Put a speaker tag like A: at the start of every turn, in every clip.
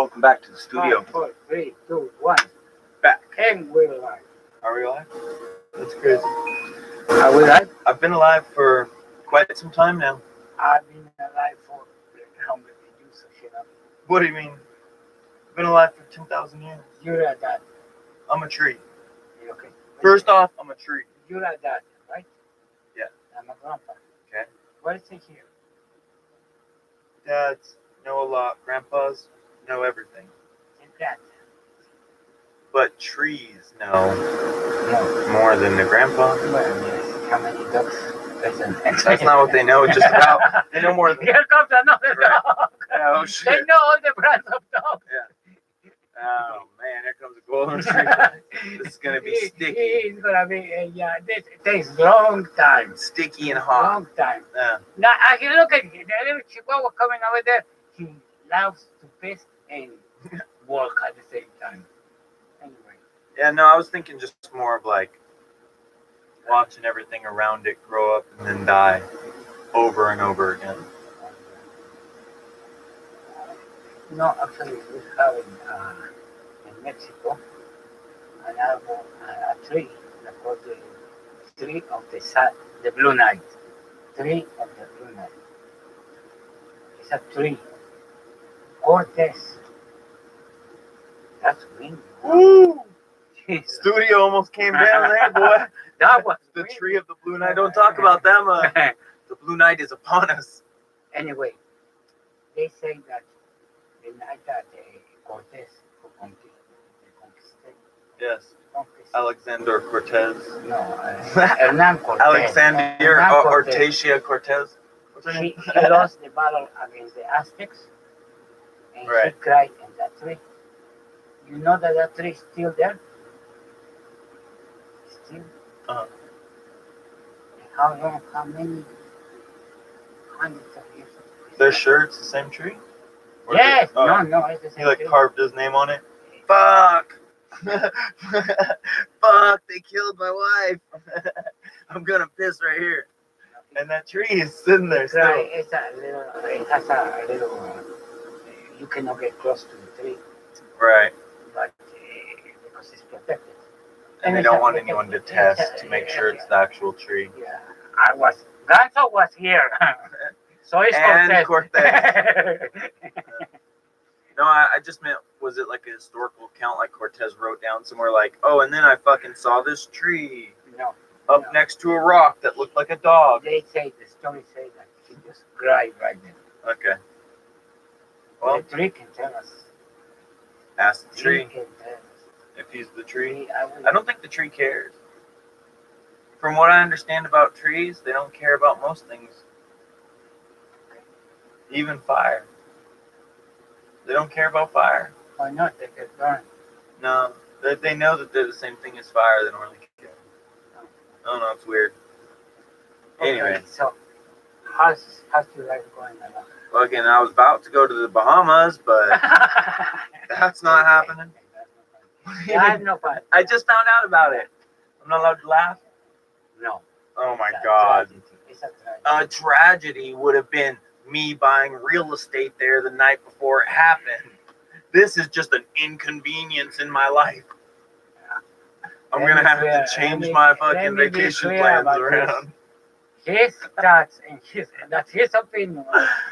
A: Welcome back to the studio.
B: 5, 4, 3, 2, 1.
A: Back.
B: And we're live.
A: Are we alive? That's crazy.
B: Are we live?
A: I've been alive for quite some time now.
B: I've been alive for how many years? Shut up.
A: What do you mean? I've been alive for 10,000 years.
B: You're a dad.
A: I'm a tree.
B: Okay.
A: First off, I'm a tree.
B: You're a dad, right?
A: Yeah.
B: I'm a grandpa.
A: Okay.
B: What is it here?
A: Dads know a lot. Grandpas know everything.
B: It's dad.
A: But trees know
B: No.
A: more than the grandpa.
B: Well, yes. How many dogs?
A: That's not what they know just about. They know more than...
B: Here comes another
A: Right.
B: dog.
A: Oh,
B: They
A: shit.
B: know all the brands of dogs.
A: Oh, man. Here comes a golden retriever. This is going to be sticky.
B: It's gonna be, yeah. This takes long time.
A: Sticky and hot.
B: Long time.
A: Yeah.
B: Now, I can look at the little Chihuahua coming over there. He loves to piss and walk at the same time. Anyway.
A: Yeah, no, I was thinking just more of like watching everything around it grow up and then die over and over again.
B: No, actually, we're having in Mexico an album, a tree that was the tree of the blue night. Tree of the blue night. It's a tree. Cortez. That's windy.
A: Woo!
B: Jesus.
A: Studio almost came down there, boy.
B: That was
A: The
B: windy.
A: tree of the blue night. Don't talk about them. The blue night is upon us.
B: Anyway, they say that the night that Cortez conquisted,
A: Yes. Alexander Cortez.
B: no, Hernan Cortez.
A: Alexander
B: Hernan Cortez.
A: Ortesia Cortez. What's her name?
B: He lost the battle against the Aztecs, and
A: Right.
B: he cried in that tree. You know that tree is still there? Still.
A: Uh-huh.
B: How long? How many hundreds of years?
A: They're sure it's the same tree? Or
B: Yes.
A: is it- oh,
B: No, it's the
A: He
B: same
A: like
B: tree.
A: carved his name on it. Fuck! Fuck! They killed my wife. I'm gonna piss right here. And that tree is sitting there
B: It's
A: still.
B: right. It's a little. It has a little. You cannot get close to the tree,
A: Right.
B: but because it's protected.
A: And they
B: it's
A: don't
B: a-
A: want
B: it's a-
A: anyone to
B: it's a-
A: test to make sure it's the actual tree.
B: Yeah, Ganso was here, so it's
A: And
B: Cortez.
A: No, I just meant, was it like a historical account like Cortez wrote down somewhere like, oh, and then I fucking saw this tree
B: No,
A: up
B: No.
A: next to a rock that looked like a dog.
B: they say the story say that he just cried right there.
A: Okay. Well,
B: The tree can tell us.
A: ask the
B: He
A: tree
B: can tell us.
A: if he's the tree.
B: will-
A: I don't think the tree cares. From what I understand about trees, they don't care about most things. Even fire. They don't care about fire.
B: Why not? They get burned.
A: No, they know that they're the same thing as fire. They don't really care. I don't know. It's weird. Anyway,
B: Okay, so how's your life going along?
A: well, again, I was about to go to the Bahamas, but that's not happening.
B: That's no fun.
A: I just found out about it. I'm not allowed to laugh.
B: No.
A: Oh my
B: It's a
A: God.
B: tragedy. It's a tragedy.
A: A tragedy would have been me buying real estate there the night before it happened. This is just an inconvenience in my life. I'm
B: Let
A: gonna
B: me
A: have
B: clear-
A: to
B: let
A: change
B: me-
A: my
B: let
A: fucking
B: me be
A: vacation
B: clear
A: plans
B: about
A: around.
B: His thoughts and that's his opinion.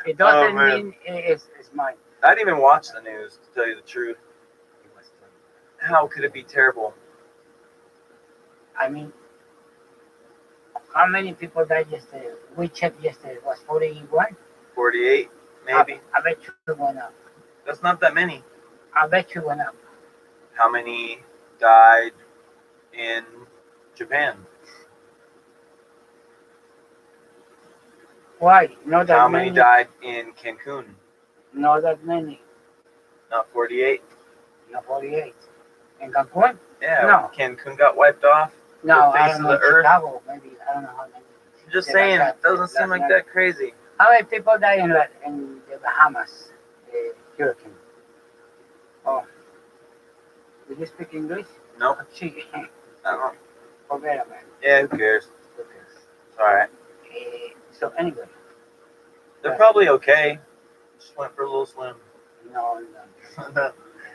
B: It doesn't
A: man.
B: mean it's mine.
A: I didn't even watch the news, to tell you the truth.
B: It was terrible.
A: How could it be terrible?
B: I mean, how many people died yesterday? We checked yesterday. It was 41?
A: 48, maybe.
B: I bet you it went up.
A: That's not that many.
B: I bet you it went up.
A: How many died in Japan?
B: Why? Not that
A: How
B: many.
A: many died in Cancun?
B: Not that many.
A: Not 48.
B: Not 48. In Cancun?
A: Yeah,
B: No.
A: Cancun got wiped off.
B: No,
A: The
B: I
A: face
B: don't
A: of
B: know.
A: the earth.
B: Chicago, maybe. I don't know how many.
A: I'm just
B: Yeah,
A: saying,
B: that's
A: it doesn't
B: right.
A: seem like
B: That's
A: that crazy.
B: How many people died in the Bahamas hurricane? Oh. Do you speak English?
A: Nope.
B: Sí.
A: I don't.
B: Forget about it.
A: Yeah, who cares?
B: Okay.
A: It's alright.
B: So anyway,
A: They're probably okay. Just went for a little swim.
B: No.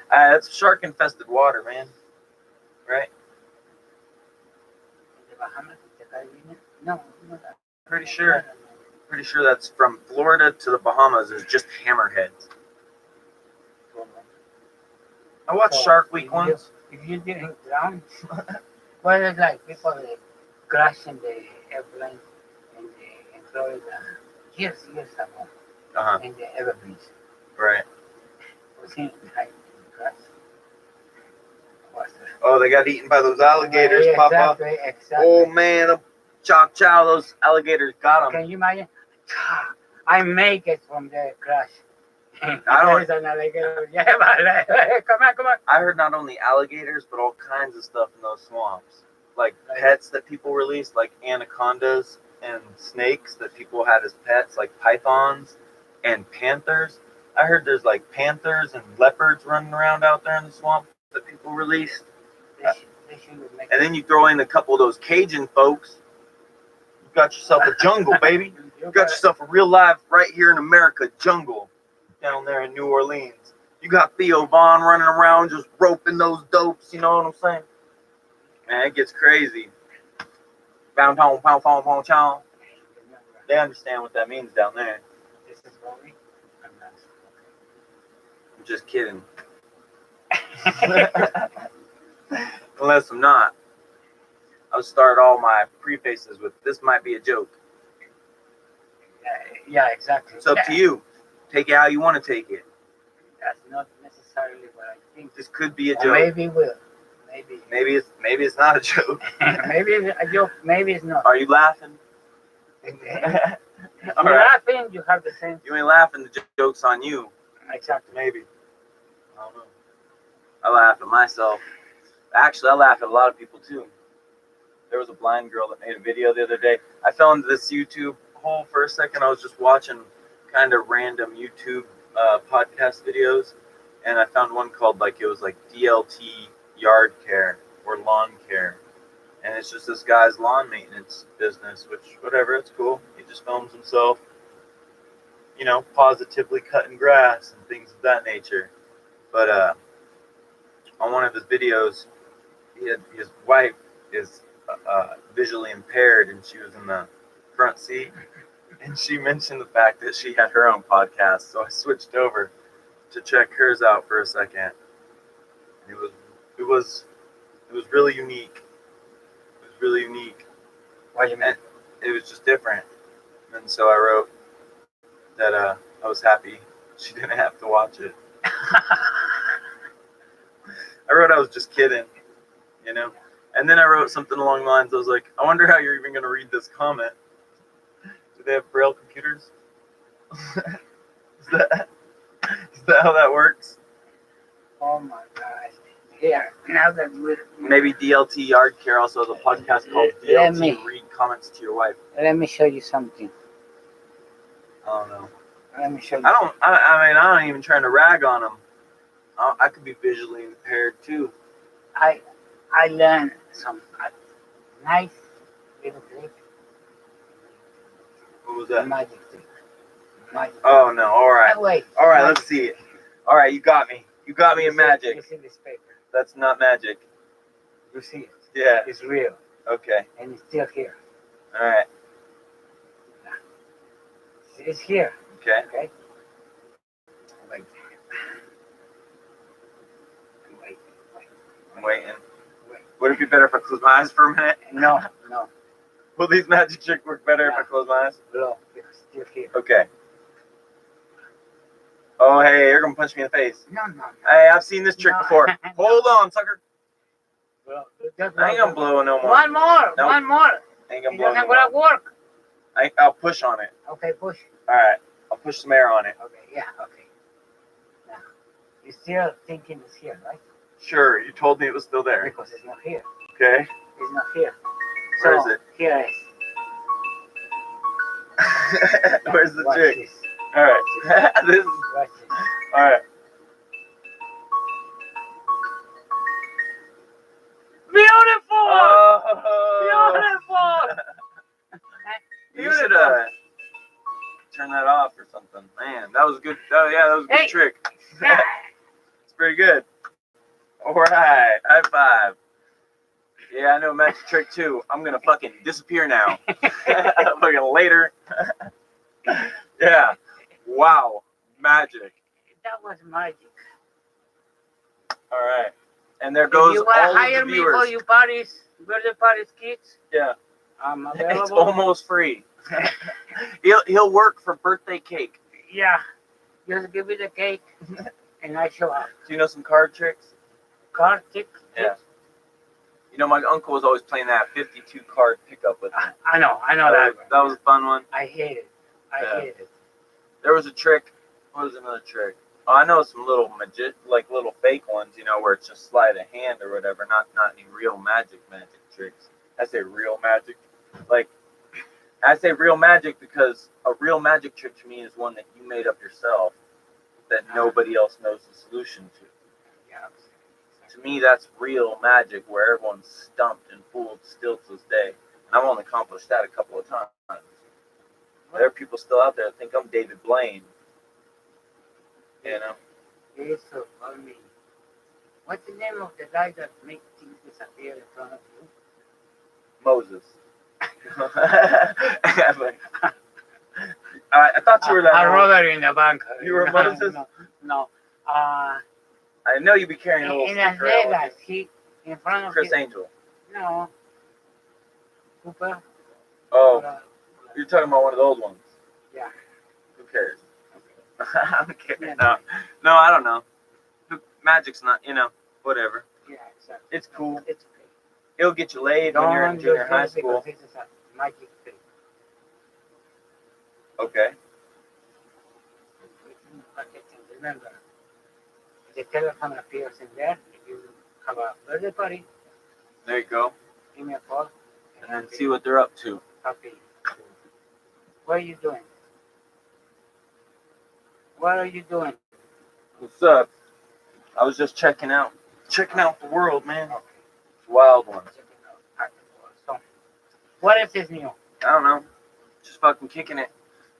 A: That's shark infested water, man. Right?
B: The Bahamas, the Caribbean? No, no.
A: Pretty sure. Pretty sure that's from Florida to the Bahamas is just hammerheads. I watched Shark Week once.
B: If you didn't drown, well, it's like people that crash in the airplane in Florida years ago in the Everglades.
A: Right.
B: Was he like crash?
A: Oh, they got eaten by those alligators,
B: yeah,
A: Papa.
B: Exactly.
A: Oh man, chow, those alligators got them.
B: Can you imagine? I make it from the crash.
A: I don't.
B: An alligator. Yeah, come on.
A: I heard not only alligators, but all kinds of stuff in those swamps, like pets that people released, like anacondas and snakes that people had as pets, like pythons and panthers. I heard there's like panthers and leopards running around out there in the swamp that people released. And then you throw in a couple of those Cajun folks. You got yourself a jungle, baby. You got yourself a real life right here in America jungle down there in New Orleans. You got Theo Vaughn running around just roping those dopes. You know what I'm saying? Man, it gets crazy. Bound home, pound, pound, pound, chow. They understand what that means down there.
B: This is Rory.
A: I'm just kidding. Unless I'm not. I'll start all my prefaces with this might be a joke.
B: Yeah, exactly.
A: It's up to you. Take it how you want to take it.
B: That's not necessarily what I think.
A: This could be a
B: Or
A: joke.
B: maybe it will.
A: Maybe it's not a joke.
B: Maybe it's a joke. Maybe it's not.
A: Are you laughing?
B: If you're
A: All right.
B: laughing, you have the same.
A: You ain't laughing. The joke's on you.
B: Exactly.
A: Maybe. I don't know. I laugh at myself. Actually, I laugh at a lot of people too. There was a blind girl that made a video the other day. I fell into this YouTube hole for a second. I was just watching kind of random YouTube podcast videos, and I found one called it was like DLT yard care or lawn care, and it's just this guy's lawn maintenance business. Which whatever, it's cool. He just films himself, positively cutting grass and things of that nature. But on one of his videos, his wife is visually impaired, and she was in the front seat, and she mentioned the fact that she had her own podcast. So I switched over to check hers out for a second. It was really unique. It was really unique.
B: What do you mean?
A: It was just different, and so I wrote that I was happy she didn't have to watch it. I wrote I was just kidding, And then I wrote something along the lines, I was like, I wonder how you're even going to read this comment. Do they have Braille computers? Is that how that works?
B: Oh my gosh. Yeah, now that we're...
A: Maybe DLT Yard Care also has a podcast called DLT Read Comments to Your Wife.
B: Let me show you something.
A: I don't know.
B: Let me show you
A: I'm not even trying to rag on them. I could be visually impaired too.
B: I learned some nice little trick.
A: What was that?
B: Magic trick.
A: Oh no! All right.
B: Wait.
A: All right. Let's see it. All right. You got me. You got me in magic.
B: You see this paper?
A: That's not magic.
B: You see it?
A: Yeah.
B: It's real.
A: Okay.
B: And it's still here.
A: All right.
B: It's here.
A: Okay.
B: Okay. Wait.
A: I'm waiting. Would it be better if I close my eyes for a minute?
B: No.
A: Will these magic tricks work better if I close my eyes?
B: No, it's still here.
A: Okay. Oh, hey, you're going to punch me in the face.
B: No.
A: Hey, I've seen this trick before. Hold on, sucker.
B: Well,
A: I ain't going to blow no more.
B: One more.
A: Nope.
B: One more.
A: I ain't going to
B: It's
A: blow
B: not
A: no
B: going to
A: more.
B: work.
A: I'll push on it.
B: Okay, push.
A: All right. I'll push some air on it.
B: Okay, yeah, okay. Now, you're still thinking it's here, right?
A: Sure, you told me it was still there.
B: Because it's not here.
A: Okay.
B: It's not here.
A: Where is it?
B: Here it is.
A: Where's the
B: Watch
A: trick?
B: this.
A: All right. This is
B: Watch this.
A: all right.
B: Beautiful!
A: Oh,
B: Beautiful!
A: you should turn that off or something. Man, that was good. Oh, yeah, that was a good trick.
B: Hey,
A: pretty good. All right, high five. Yeah, I know a magic trick too. I'm gonna fucking disappear now. Fucking later. Yeah. Wow. Magic.
B: That was magic.
A: All right. And there
B: If
A: goes
B: you want
A: all
B: to
A: of
B: hire
A: the
B: me
A: viewers.
B: for your parties, birthday parties, kids,
A: Yeah.
B: I'm
A: It's
B: available.
A: almost free. He'll work for birthday cake.
B: Yeah, just give me the cake and I show up.
A: Do you know some card tricks?
B: Card tick.
A: Yeah. You know, my uncle was always playing that 52 card pickup with me.
B: I know that.
A: That was a fun one.
B: I hate it.
A: Yeah.
B: I hate it.
A: There was a trick. What was another trick? Oh, I know some little like little fake ones, you know, where it's just sleight of hand or whatever, not any real magic tricks. I say real magic. Like, I say real magic because a real magic trick to me is one that you made up yourself that nobody else knows the solution to.
B: Yeah.
A: To me, that's real magic where everyone's stumped and fooled still to this day. And I've only accomplished that a couple of times. There are people still out there that think I'm David Blaine. You know?
B: It is so funny. What's the name of the guy that makes things disappear in front of you?
A: Moses. I thought you were that.
B: A robber in the bank.
A: You were Moses?
B: No.
A: I know you'd be carrying a little
B: In Las
A: sticker out with
B: Vegas, he in front
A: you.
B: of
A: Chris
B: his,
A: Angel.
B: No. Cooper.
A: Oh,
B: Or,
A: you're talking about one of those ones.
B: yeah.
A: Who cares?
B: Okay.
A: I'm kidding.
B: Yeah.
A: No, I don't know. Magic's not, whatever.
B: Yeah, exactly.
A: It's cool.
B: It's okay.
A: It'll get you laid when you're in junior high school.
B: Because this is a magic thing.
A: Okay.
B: Remember, the telephone appears in there. If you have a birthday party,
A: There you go.
B: give me a call.
A: And then see what they're up to.
B: Happy. What are you doing? What are you doing?
A: What's up? I was just checking out the world, man. It's a wild one.
B: So, what else is new?
A: I don't know. Just fucking kicking it.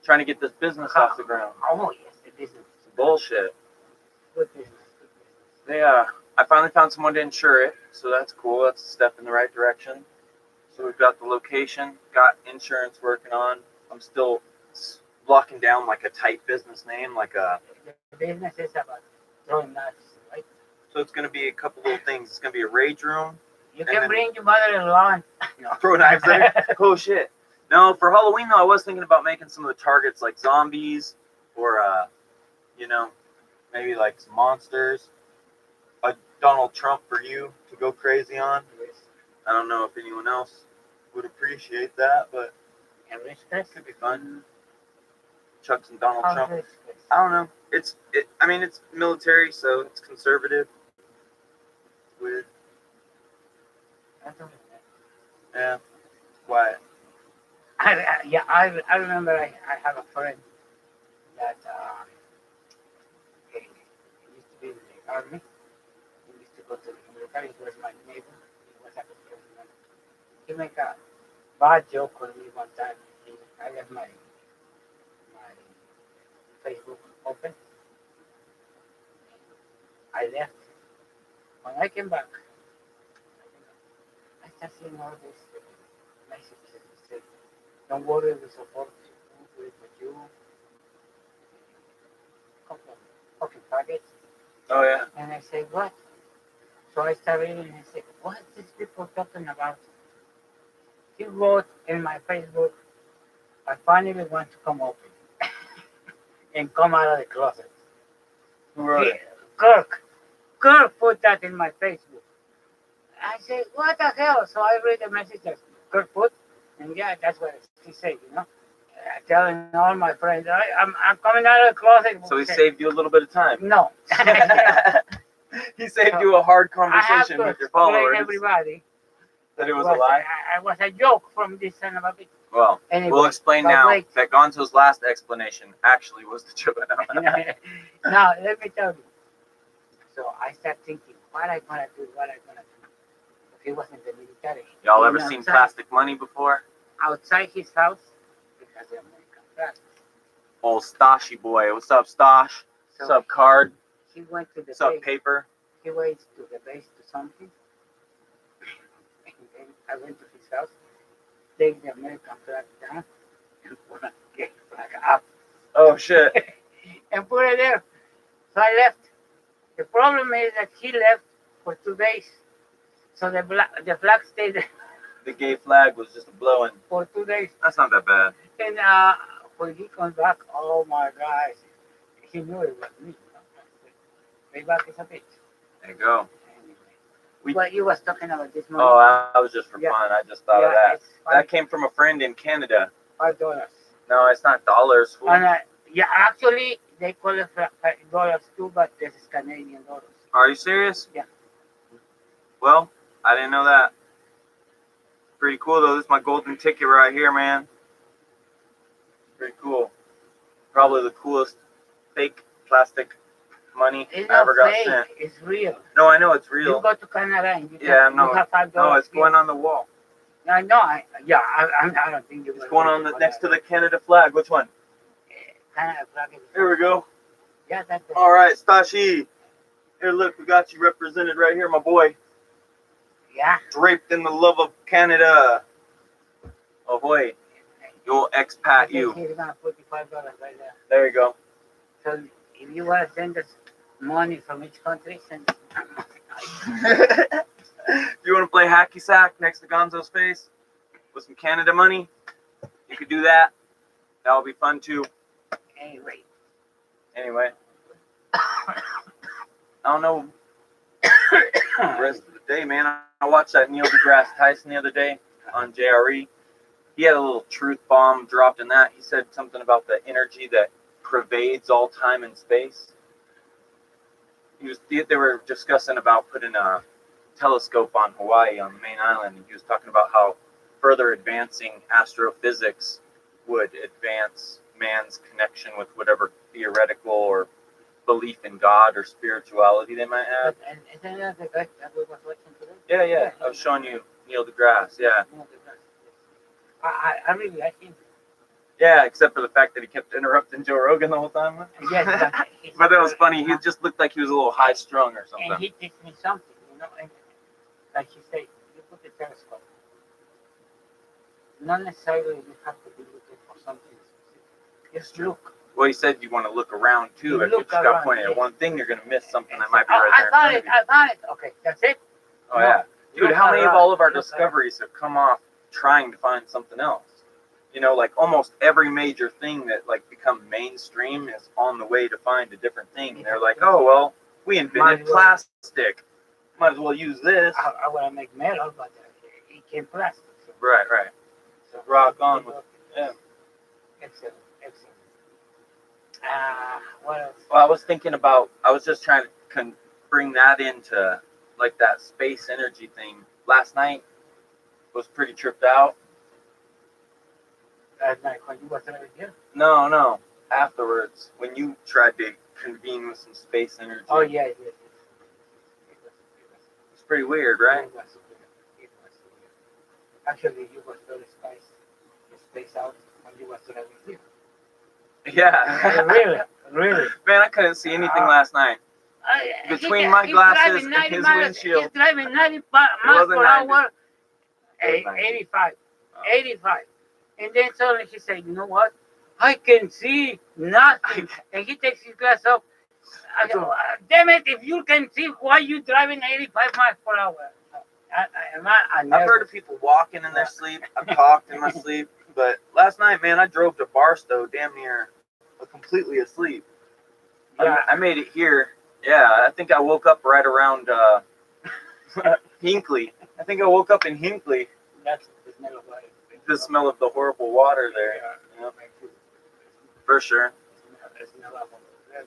A: Trying to get this business off the ground.
B: Oh, yes, the business.
A: It's bullshit.
B: Good business.
A: I finally found someone to insure it, so that's cool. That's a step in the right direction. So we've got the location, got insurance working on. I'm still locking down like a tight business name, like a.
B: The business is about throwing nuts, right?
A: So it's gonna be a couple little things. It's gonna be a rage room.
B: You
A: And
B: can
A: then-
B: bring your mother-in-law. No.
A: Throw knives there. Oh shit. No, for Halloween though, I was thinking about making some of the targets like zombies, or maybe like some monsters. A Donald Trump for you to go crazy on. I don't know if anyone else would appreciate that, but it could be fun. Chuck some Donald Trump. I don't know. It's military, so it's conservative. Weird. Yeah. Quiet.
B: I remember I have a friend that he used to be in the army. He used to go to the military. He was my neighbor. He was a good person. He made a bad joke on me one time. I left my Facebook open. I left. When I came back, I started seeing all these messages that say, "Don't worry, we support you, we with you." Couple of fucking targets.
A: Oh yeah.
B: And I said, "What?" So I started reading and I said, "What are these people talking about?" He wrote in my Facebook, "I finally want to come open and come out of the closet."
A: Who wrote it?
B: Kirk put that in my Facebook. I said, "What the hell?" So I read the message that Kirk put, and yeah, that's what he said, telling all my friends, I'm coming out of the closet.
A: So he saved you a little bit of time.
B: No.
A: He saved you a hard
B: I have
A: conversation
B: to
A: with your
B: explain
A: followers
B: everybody
A: that it was a lie.
B: I was a joke from this son of a bitch.
A: Well,
B: Anyway,
A: we'll explain
B: but
A: now
B: wait.
A: that Gonzo's last explanation actually was the joke.
B: Now, let me tell you. So I start thinking, what I gonna do? He was in the military.
A: Y'all
B: And
A: ever seen
B: outside-
A: Plastic Money before?
B: Outside his house, because the American flag.
A: Old Stashy boy. What's up, Stash? What's up, Card?
B: he went to the
A: What's up,
B: base.
A: paper?
B: He went to the base to something. And then I went to his house, take the American flag down, and put a gay flag up.
A: Oh shit!
B: And put it there. So I left. The problem is that he left for 2 days. So the flag stayed there
A: The gay flag was just blowing.
B: for 2 days.
A: That's not that bad.
B: And when he comes back, oh my gosh, he knew it was me. Payback is a bitch.
A: There you go.
B: Anyway, what you was talking about this morning?
A: Oh, I was just for fun. I just thought of that. That came from a friend in Canada.
B: $5.
A: No, it's not dollars. Fool.
B: And, yeah, actually, they call it $5 too, but this is Canadian dollars.
A: Are you serious?
B: Yeah.
A: Well, I didn't know that. Pretty cool though. This is my golden ticket right here, man. Pretty cool. Probably the coolest fake plastic money
B: It's
A: I ever
B: not
A: got
B: fake.
A: sent.
B: It's real.
A: No, I know it's real.
B: You go to Canada and you,
A: Yeah,
B: you have $5.
A: No, it's going on the wall.
B: I know. I don't think
A: It's going on the next to the Canada flag. Which one?
B: Canada flag.
A: Here we go.
B: Yeah, that's the
A: All right, Stashi. Here, look, we got you represented right here, my boy.
B: Yeah.
A: Draped in the love of Canada. Oh boy, you'll expat you.
B: He's gonna put the $5 right there.
A: There you go.
B: So if you want to send us money from each country, send us
A: You want to play hacky sack next to Gonzo's face with some Canada money? You could do that. That would be fun too. Anyway, I don't know the rest of the day, man. I watched that Neil deGrasse Tyson the other day on JRE. He had a little truth bomb dropped in that. He said something about the energy that pervades all time and space. They were discussing about putting a telescope on Hawaii on the main island, and he was talking about how further advancing astrophysics would advance man's connection with whatever theoretical or belief in God or spirituality they might have.
B: And isn't that the guy that we was watching today?
A: Yeah. I was showing you Neil deGrasse. Yeah.
B: I really like him.
A: Yeah, except for the fact that he kept interrupting Joe Rogan the whole time.
B: Yes,
A: But that was funny. He just looked like he was a little high strung or something.
B: And he teach me something, and like you say, you put the telescope. Not necessarily you have to be looking for something specific. Just look.
A: Well, he said you want to look around too. If you just got pointed at one thing, you're going to miss something that might be right there.
B: I found it. Okay, that's it.
A: Oh, yeah. Dude, how many of all of our discoveries have come off trying to find something else? You know, like almost every major thing that like become mainstream is on the way to find a different thing. They're like, oh, well, we invented plastic. Might as well use this.
B: I want to make metal, but it came plastic. So.
A: Right. So rock on with yeah.
B: Excellent. What else?
A: Well, I was just trying to bring that into like that space energy thing. Last night was pretty tripped out.
B: At night when you was over here?
A: No. Afterwards, when you tried to convene with some space energy.
B: Oh, yeah.
A: It's pretty weird, right?
B: It was weird. Actually, you was very spaced out when you was driving here.
A: Yeah.
B: Really.
A: Man, I couldn't see anything last night. Between my glasses and his windshield.
B: He's driving 90 miles per hour. 85. 85. And then suddenly he said, you know what? I can see nothing. And he takes his glass off. I go, damn it, if you can see, why you driving 85 miles per hour?
A: I've heard of people walking in their sleep. I've talked in my sleep. But last night, man, I drove to Barstow damn near completely asleep. Yeah. I made it here. Yeah, I think I woke up right around Hinkley. I think I woke up in Hinkley.
B: That's the smell of life.
A: The smell of the horrible water there. Yeah. For sure.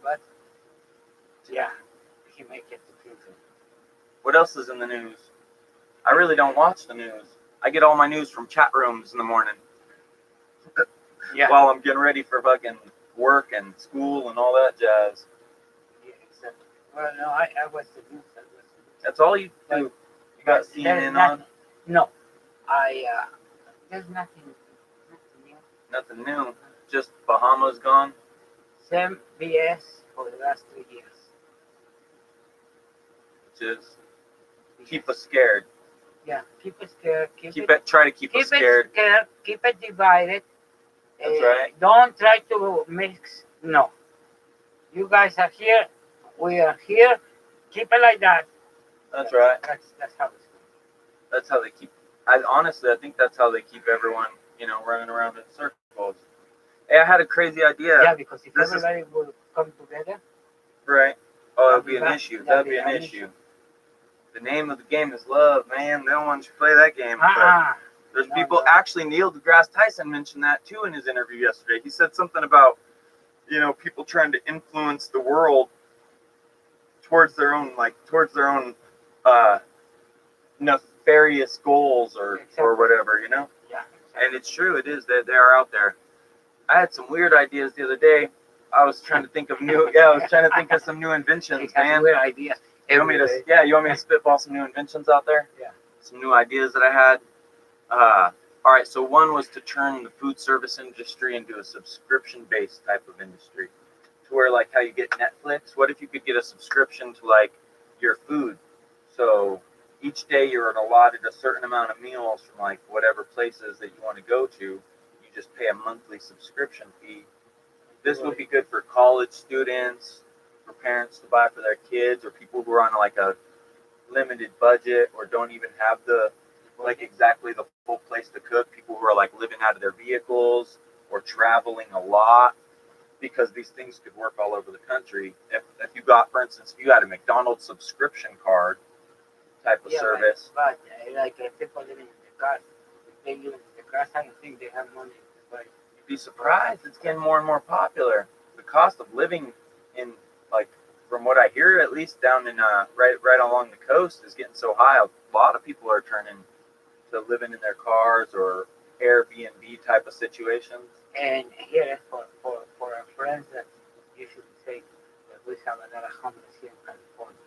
B: But yeah, he make it to prison.
A: What else is in the news? I really don't watch the news. I get all my news from chat rooms in the morning.
B: Yeah.
A: While I'm getting ready for fucking work and school and all that jazz.
B: Yeah, exactly. Well, no, I watch the news.
A: That's all you do. You got CNN on?
B: No, there's nothing new.
A: Nothing new. Just Bahamas gone.
B: Same BS for the last 3 years.
A: which is keep us scared.
B: Yeah, keep it scared.
A: Try to keep us scared.
B: Keep it divided.
A: That's right.
B: Don't try to mix. No. You guys are here. We are here. Keep it like that.
A: That's right.
B: That's how it's.
A: That's how they keep. I think that's how they keep everyone, running around in circles. Hey, I had a crazy idea.
B: Yeah, because if everybody will come together.
A: Right. Oh, it'll be an issue. That'll be an issue. The name of the game is love, man. No one should play that game. There's people. Actually, Neil deGrasse Tyson mentioned that too in his interview yesterday. He said something about, people trying to influence the world towards their own nefarious goals or whatever,
B: Yeah. Exactly.
A: And it's true. It is that they are out there. I had some weird ideas the other day. I was trying to think of some new inventions, man.
B: Weird ideas.
A: You want me to spitball some new inventions out there?
B: Yeah.
A: Some new ideas that I had. All right. So one was to turn the food service industry into a subscription-based type of industry, to where like how you get Netflix. What if you could get a subscription to like your food? So each day you're allotted a certain amount of meals from like whatever places that you want to go to. You just pay a monthly subscription fee. This would be good for college students, for parents to buy for their kids, or people who are on like a limited budget or don't even have exactly the full place to cook. People who are like living out of their vehicles or traveling a lot, because these things could work all over the country. If you got, for instance, if you had a McDonald's subscription card type of service.
B: But like people living in the cars, if they live in the cars, I don't think they have money. But
A: you'd be surprised. It's getting more and more popular. The cost of living in, like, from what I hear, at least down in right along the coast, is getting so high. A lot of people are turning to living in their cars or Airbnb type of situations.
B: And here, for our friends, that you should say that we have a lot of homeless here in California,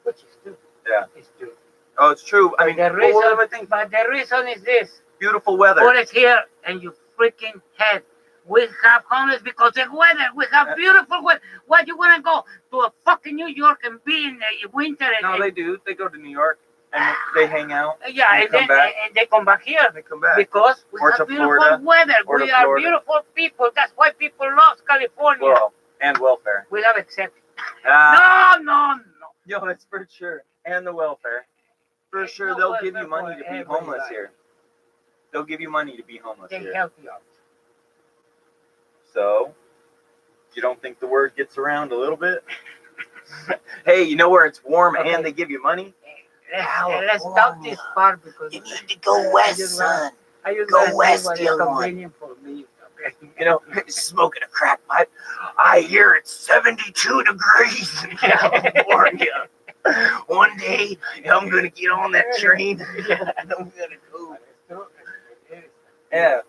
B: which is true.
A: Yeah,
B: it's true.
A: Oh, it's true.
B: But the reason is this:
A: beautiful weather.
B: Put it here, and you freaking head. We have homeless because the weather. We have beautiful weather. Why do you want to go to a fucking New York and be in the winter?
A: They do. They go to New York and they hang out.
B: Yeah, and they come back here.
A: They come back
B: because we have beautiful weather. We are beautiful people. That's why people love California.
A: Well, and welfare.
B: We have exceptions. No.
A: Yo, it's for sure. And the welfare. For sure, they'll give you money to be homeless here. They'll give you money to be homeless here.
B: They help you out.
A: So, you don't think the word gets around a little bit? Hey, you know where it's warm and they give you money?
B: Let's stop this part because
C: you need to go west, son. Go west, young one.
B: For me.
C: Smoking a crack pipe. I hear it's 72 degrees in California. One day, I'm going to get on that train and I'm going to go.
A: Yeah.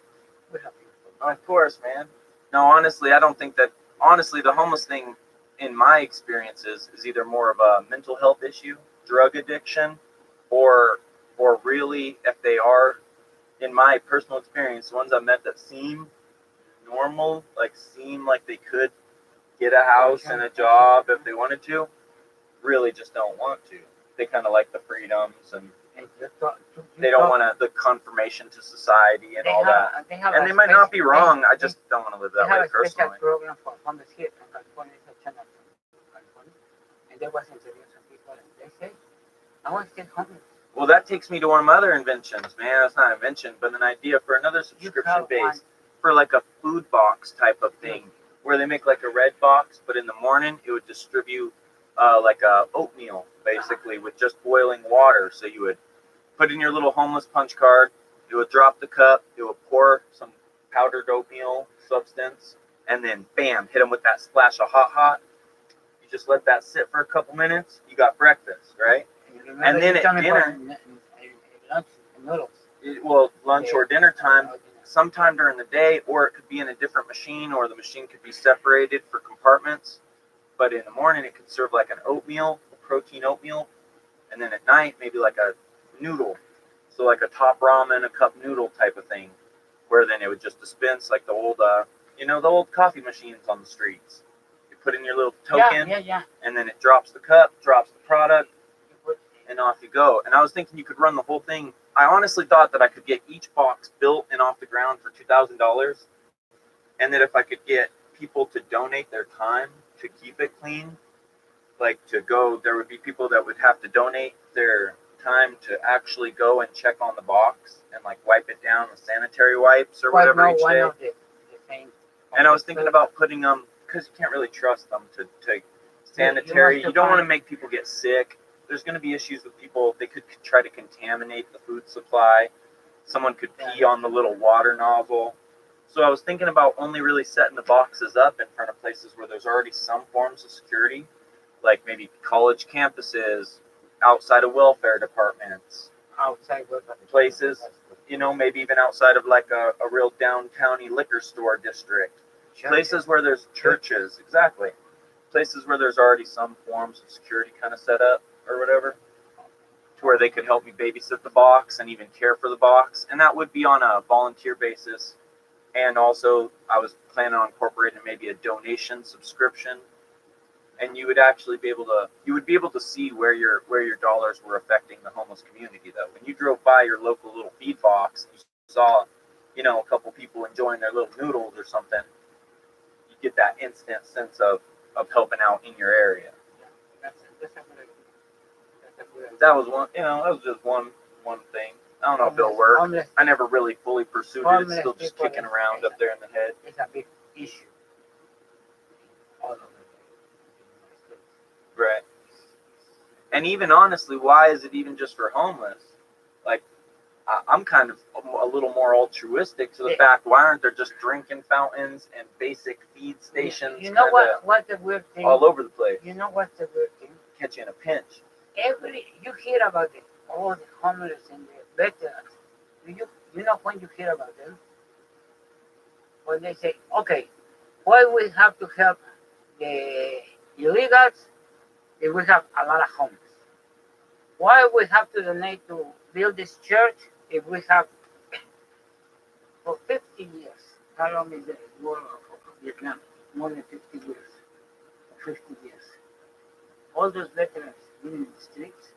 A: Of course, man. No, honestly, I don't think that. Honestly, the homeless thing, in my experiences, is either more of a mental health issue, drug addiction, or really, if they are, in my personal experience, the ones I met that seem normal, seem like they could get a house and a job if they wanted to, really just don't want to. They kind of like the freedoms and they don't want the confirmation to society and all that. And they might not be wrong. I just don't want to live that way personally.
B: They have a special program for homeless here in California. It's a channel from California. And there was interviewing some people and they say, I want to get homeless.
A: Well, that takes me to one of my other inventions, man. That's not an invention, but an idea for another subscription base for like a food box type of thing, where they make like a red box, but in the morning it would distribute like a oatmeal, basically, with just boiling water. So you would put in your little homeless punch card, it would drop the cup, it would pour some powdered oatmeal substance, and then bam, hit them with that splash of hot. You just let that sit for a couple minutes, you got breakfast, right? And then at dinner, lunch or dinner time, sometime during the day, or it could be in a different machine, or the machine could be separated for compartments. But in the morning, it could serve like an oatmeal, a protein oatmeal, and then at night, maybe like a noodle. So like a top ramen, a cup noodle type of thing, where then it would just dispense like the old, the old coffee machines on the streets. You put in your little token, and then it drops the cup, drops the product, and off you go. And I was thinking you could run the whole thing. I honestly thought that I could get each box built and off the ground for $2,000, and that if I could get people to donate their time to keep it clean, like to go, there would be people that would have to donate their time to actually go and check on the box and like wipe it down with sanitary wipes or whatever each day.
B: The thing.
A: And I was thinking about putting them, because you can't really trust them to take sanitary. You don't want to make people get sick. There's going to be issues with people. They could try to contaminate the food supply. Someone could pee on the little water nozzle. So I was thinking about only really setting the boxes up in front of places where there's already some forms of security, like maybe college campuses, outside of welfare departments,
B: outside
A: places, you know, maybe even outside of like a real downtown-y liquor store district. Places where there's churches, exactly. Places where there's already some forms of security kind of set up or whatever, to where they could help me babysit the box and even care for the box. And that would be on a volunteer basis. And also, I was planning on incorporating maybe a donation subscription. And you would actually be able to see where your dollars were affecting the homeless community. Though, when you drove by your local little feed box, you saw, you know, a couple people enjoying their little noodles or something. You get that instant sense of helping out in your area.
B: That's a good idea.
A: That was one, you know, that was just one thing. I don't know if it'll work. I never really fully pursued it. It's still just kicking around up there in the head.
B: It's a big issue all over the States.
A: Right. And even honestly, why is it even just for homeless? Like, I'm kind of a little more altruistic to the fact, why aren't there just drinking fountains and basic feed stations?
B: You know what the weird thing?
A: All over the place.
B: You know what's the weird thing?
A: Catch you in a pinch.
B: You hear about all the homeless and the veterans. You know when you hear about them? When they say, okay, why we have to help the illegals if we have a lot of homeless? Why we have to donate to build this church if we have, for 50 years, how long is the war of Vietnam? More than 50 years. 50 years. All those veterans living in the streets.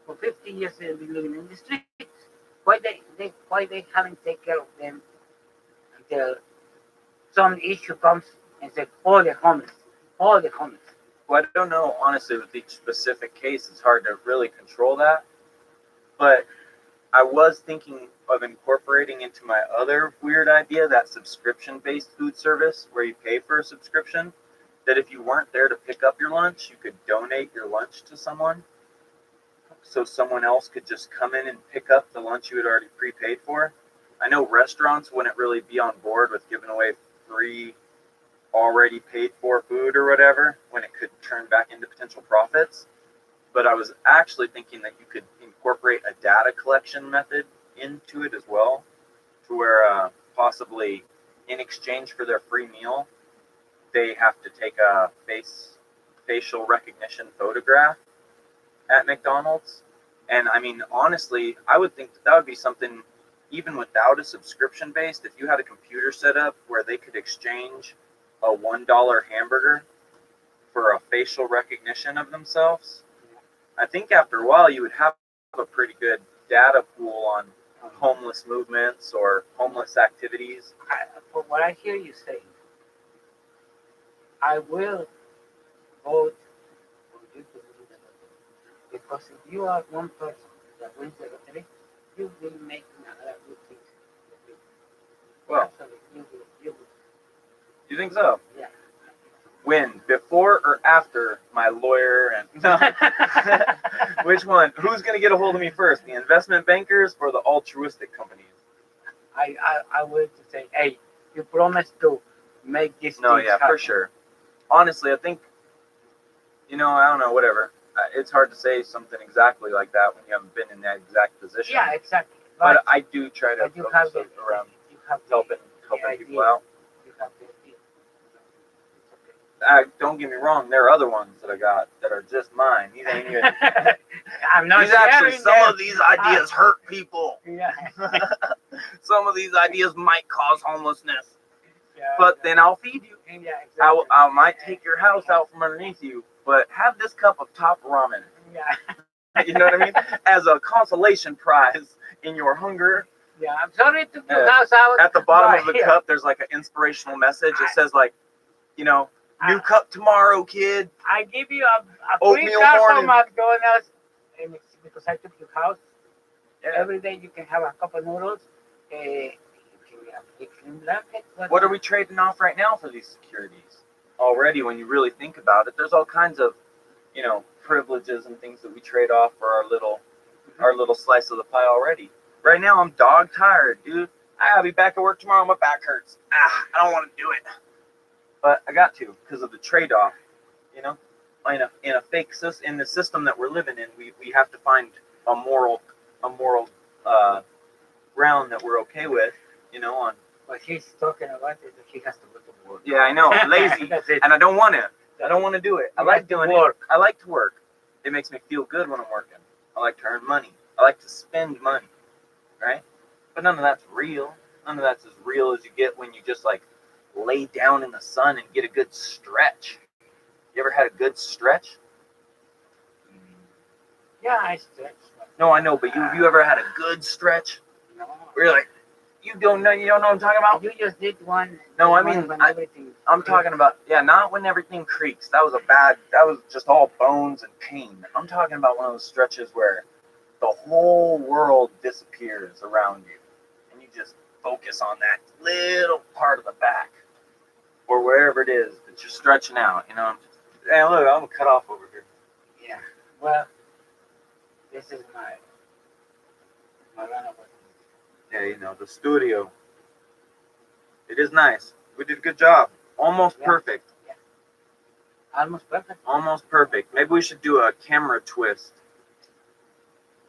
B: For 50 years they've been living in the streets. Why they haven't taken care of them until some issue comes and says, all the homeless. Well,
A: I don't know, honestly, with each specific case, it's hard to really control that. But I was thinking of incorporating into my other weird idea, that subscription-based food service where you pay for a subscription, that if you weren't there to pick up your lunch, you could donate your lunch to someone. So someone else could just come in and pick up the lunch you had already prepaid for. I know restaurants wouldn't really be on board with giving away free, already paid for food or whatever, when it could turn back into potential profits. But I was actually thinking that you could incorporate a data collection method into it as well, to where possibly in exchange for their free meal, they have to take a facial recognition photograph at McDonald's. And I mean, honestly, I would think that would be something, even without a subscription based, if you had a computer set up where they could exchange a $1 hamburger for a facial recognition of themselves, I think after a while you would have a pretty good data pool on homeless movements or homeless activities.
B: For what I hear you saying, I will vote for you to do the lottery. Because if you are one person that wins the lottery, you will make a lot of good things.
A: Well,
B: you will.
A: You think so?
B: Yeah.
A: When? Before or after my lawyer and no. Which one? Who's going to get a hold of me first? The investment bankers or the altruistic companies?
B: I will to say, hey, you promised to make this.
A: No, yeah,
B: happen.
A: for sure. Honestly, I think, I don't know, whatever. It's hard to say something exactly like that when you haven't been in that exact position.
B: Yeah, exactly.
A: But I do try to focus around helping people out.
B: You have the idea.
A: Don't get me wrong, there are other ones that I got that are just mine. These ain't even.
B: I'm not
C: Some of these ideas hurt people.
B: Yeah.
C: Some of these ideas might cause homelessness.
B: Yeah,
A: But then I'll feed you.
B: yeah, exactly.
A: I might take your house out from underneath you, but have this cup of top ramen.
B: Yeah.
A: You know what I mean? As a consolation prize in your hunger.
B: Yeah, I'm sorry to
A: Yeah.
B: your house out.
A: At the bottom of
B: but
A: the cup, there's like an inspirational message. It says like, you know, new cup tomorrow, kid.
B: I give you a free
A: Oatmeal
B: card
A: morning.
B: from McDonald's and it's because I took your house.
A: Yeah.
B: Every day you can have a cup of noodles. You can get a big clean blanket.
A: What are we trading off right now for these securities? Already, when you really think about it, there's all kinds of, you know, privileges and things that we trade off for our little slice of the pie already. Right now, I'm dog tired, dude. I gotta be back at work tomorrow. My back hurts. I don't want to do it, but I got to because of the trade-off. You know, in a fake system, in the system that we're living in, we have to find a moral ground that we're okay with. You know, on.
B: What he's talking about is that he has to go to work.
A: Yeah, I know. Lazy,
B: That's it.
A: and I don't want to. I don't want to do it. I
B: You
A: like
B: have to
A: doing
B: work.
A: it. I like to work. It makes me feel good when I'm working. I like to earn money. I like to spend money, right? But none of that's real. None of that's as real as you get when you just like lay down in the sun and get a good stretch. You ever had a good stretch?
B: Yeah, I stretch.
A: No, I know, but have you ever had a good stretch?
B: No.
A: Where you're like, you don't know what I'm talking about?
B: You just did one.
A: No, I
B: one
A: mean,
B: when everything.
A: I'm talking about, not when everything creaks. That was just all bones and pain. I'm talking about one of those stretches where the whole world disappears around you. And you just focus on that little part of the back. Or wherever it is that you're stretching out, you know. Hey, look, I'm going to cut off over here.
B: Yeah. Well, this is my runabout.
A: Yeah, you know, the studio. It is nice. We did a good job. Almost perfect.
B: Almost perfect.
A: Almost perfect. Maybe we should do a camera twist.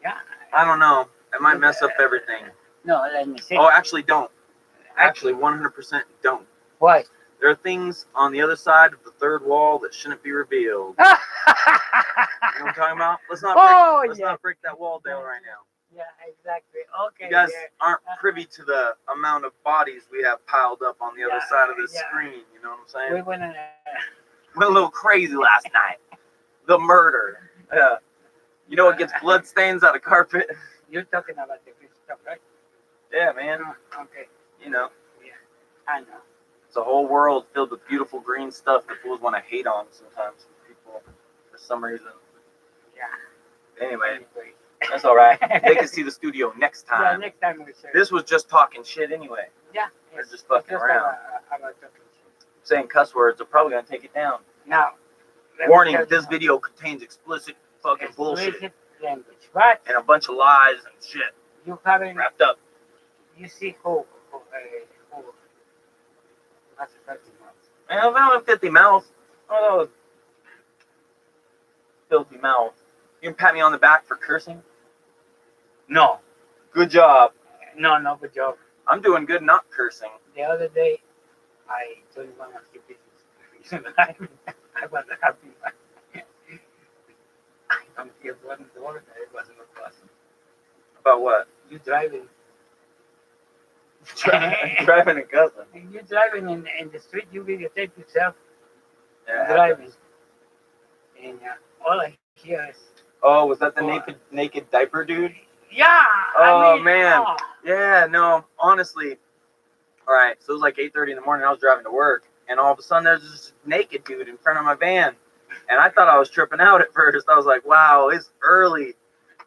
B: Yeah.
A: I don't know. It might mess up everything.
B: No, let me see.
A: Oh, actually, don't. Actually, 100% don't.
B: Why?
A: There are things on the other side of the third wall that shouldn't be revealed. You know what I'm talking about? Let's not break that wall down right now.
B: Yeah, exactly. Okay.
A: You guys aren't privy to the amount of bodies we have piled up on the other side of this screen. You know what I'm saying?
B: We went
A: a little crazy last night. The murder. Yeah. You know what gets blood stains out of carpet?
B: You're talking about the good stuff, right?
A: Yeah, man.
B: Okay.
A: You know.
B: Yeah, I know.
A: It's a whole world filled with beautiful green stuff that fools want to hate on sometimes. People, for some reason.
B: Yeah.
A: Anyway, that's all right. They can see the studio next
B: Yeah,
A: time.
B: next time we say.
A: This was just talking shit anyway.
B: Yeah.
A: We're just fucking around.
B: About talking shit.
A: Saying cuss words are probably going to take it down.
B: Now,
A: Warning, this video contains explicit fucking bullshit.
B: explicit language, but
A: And a bunch of lies and shit
B: you haven't.
A: wrapped up.
B: You see who has a 30 months.
A: Man, if I don't 50 mouth. Oh, that was filthy mouth. You can pat me on the back for cursing?
B: No.
A: Good job.
B: No, good job.
A: I'm doing good not cursing.
B: The other day, I told one of your business. I was happy. I don't feel one dollar that it was not possible.
A: About what?
B: You driving.
A: Driving a cousin.
B: You driving in the street, you videotape yourself
A: Yeah.
B: driving. And all I hear is,
A: Oh, was that the naked diaper dude?
B: yeah.
A: Oh, man. Yeah, no, honestly. All right, so it was like 8:30 in the morning. I was driving to work, and all of a sudden there's this naked dude in front of my van. And I thought I was tripping out at first. I was like, wow, it's early.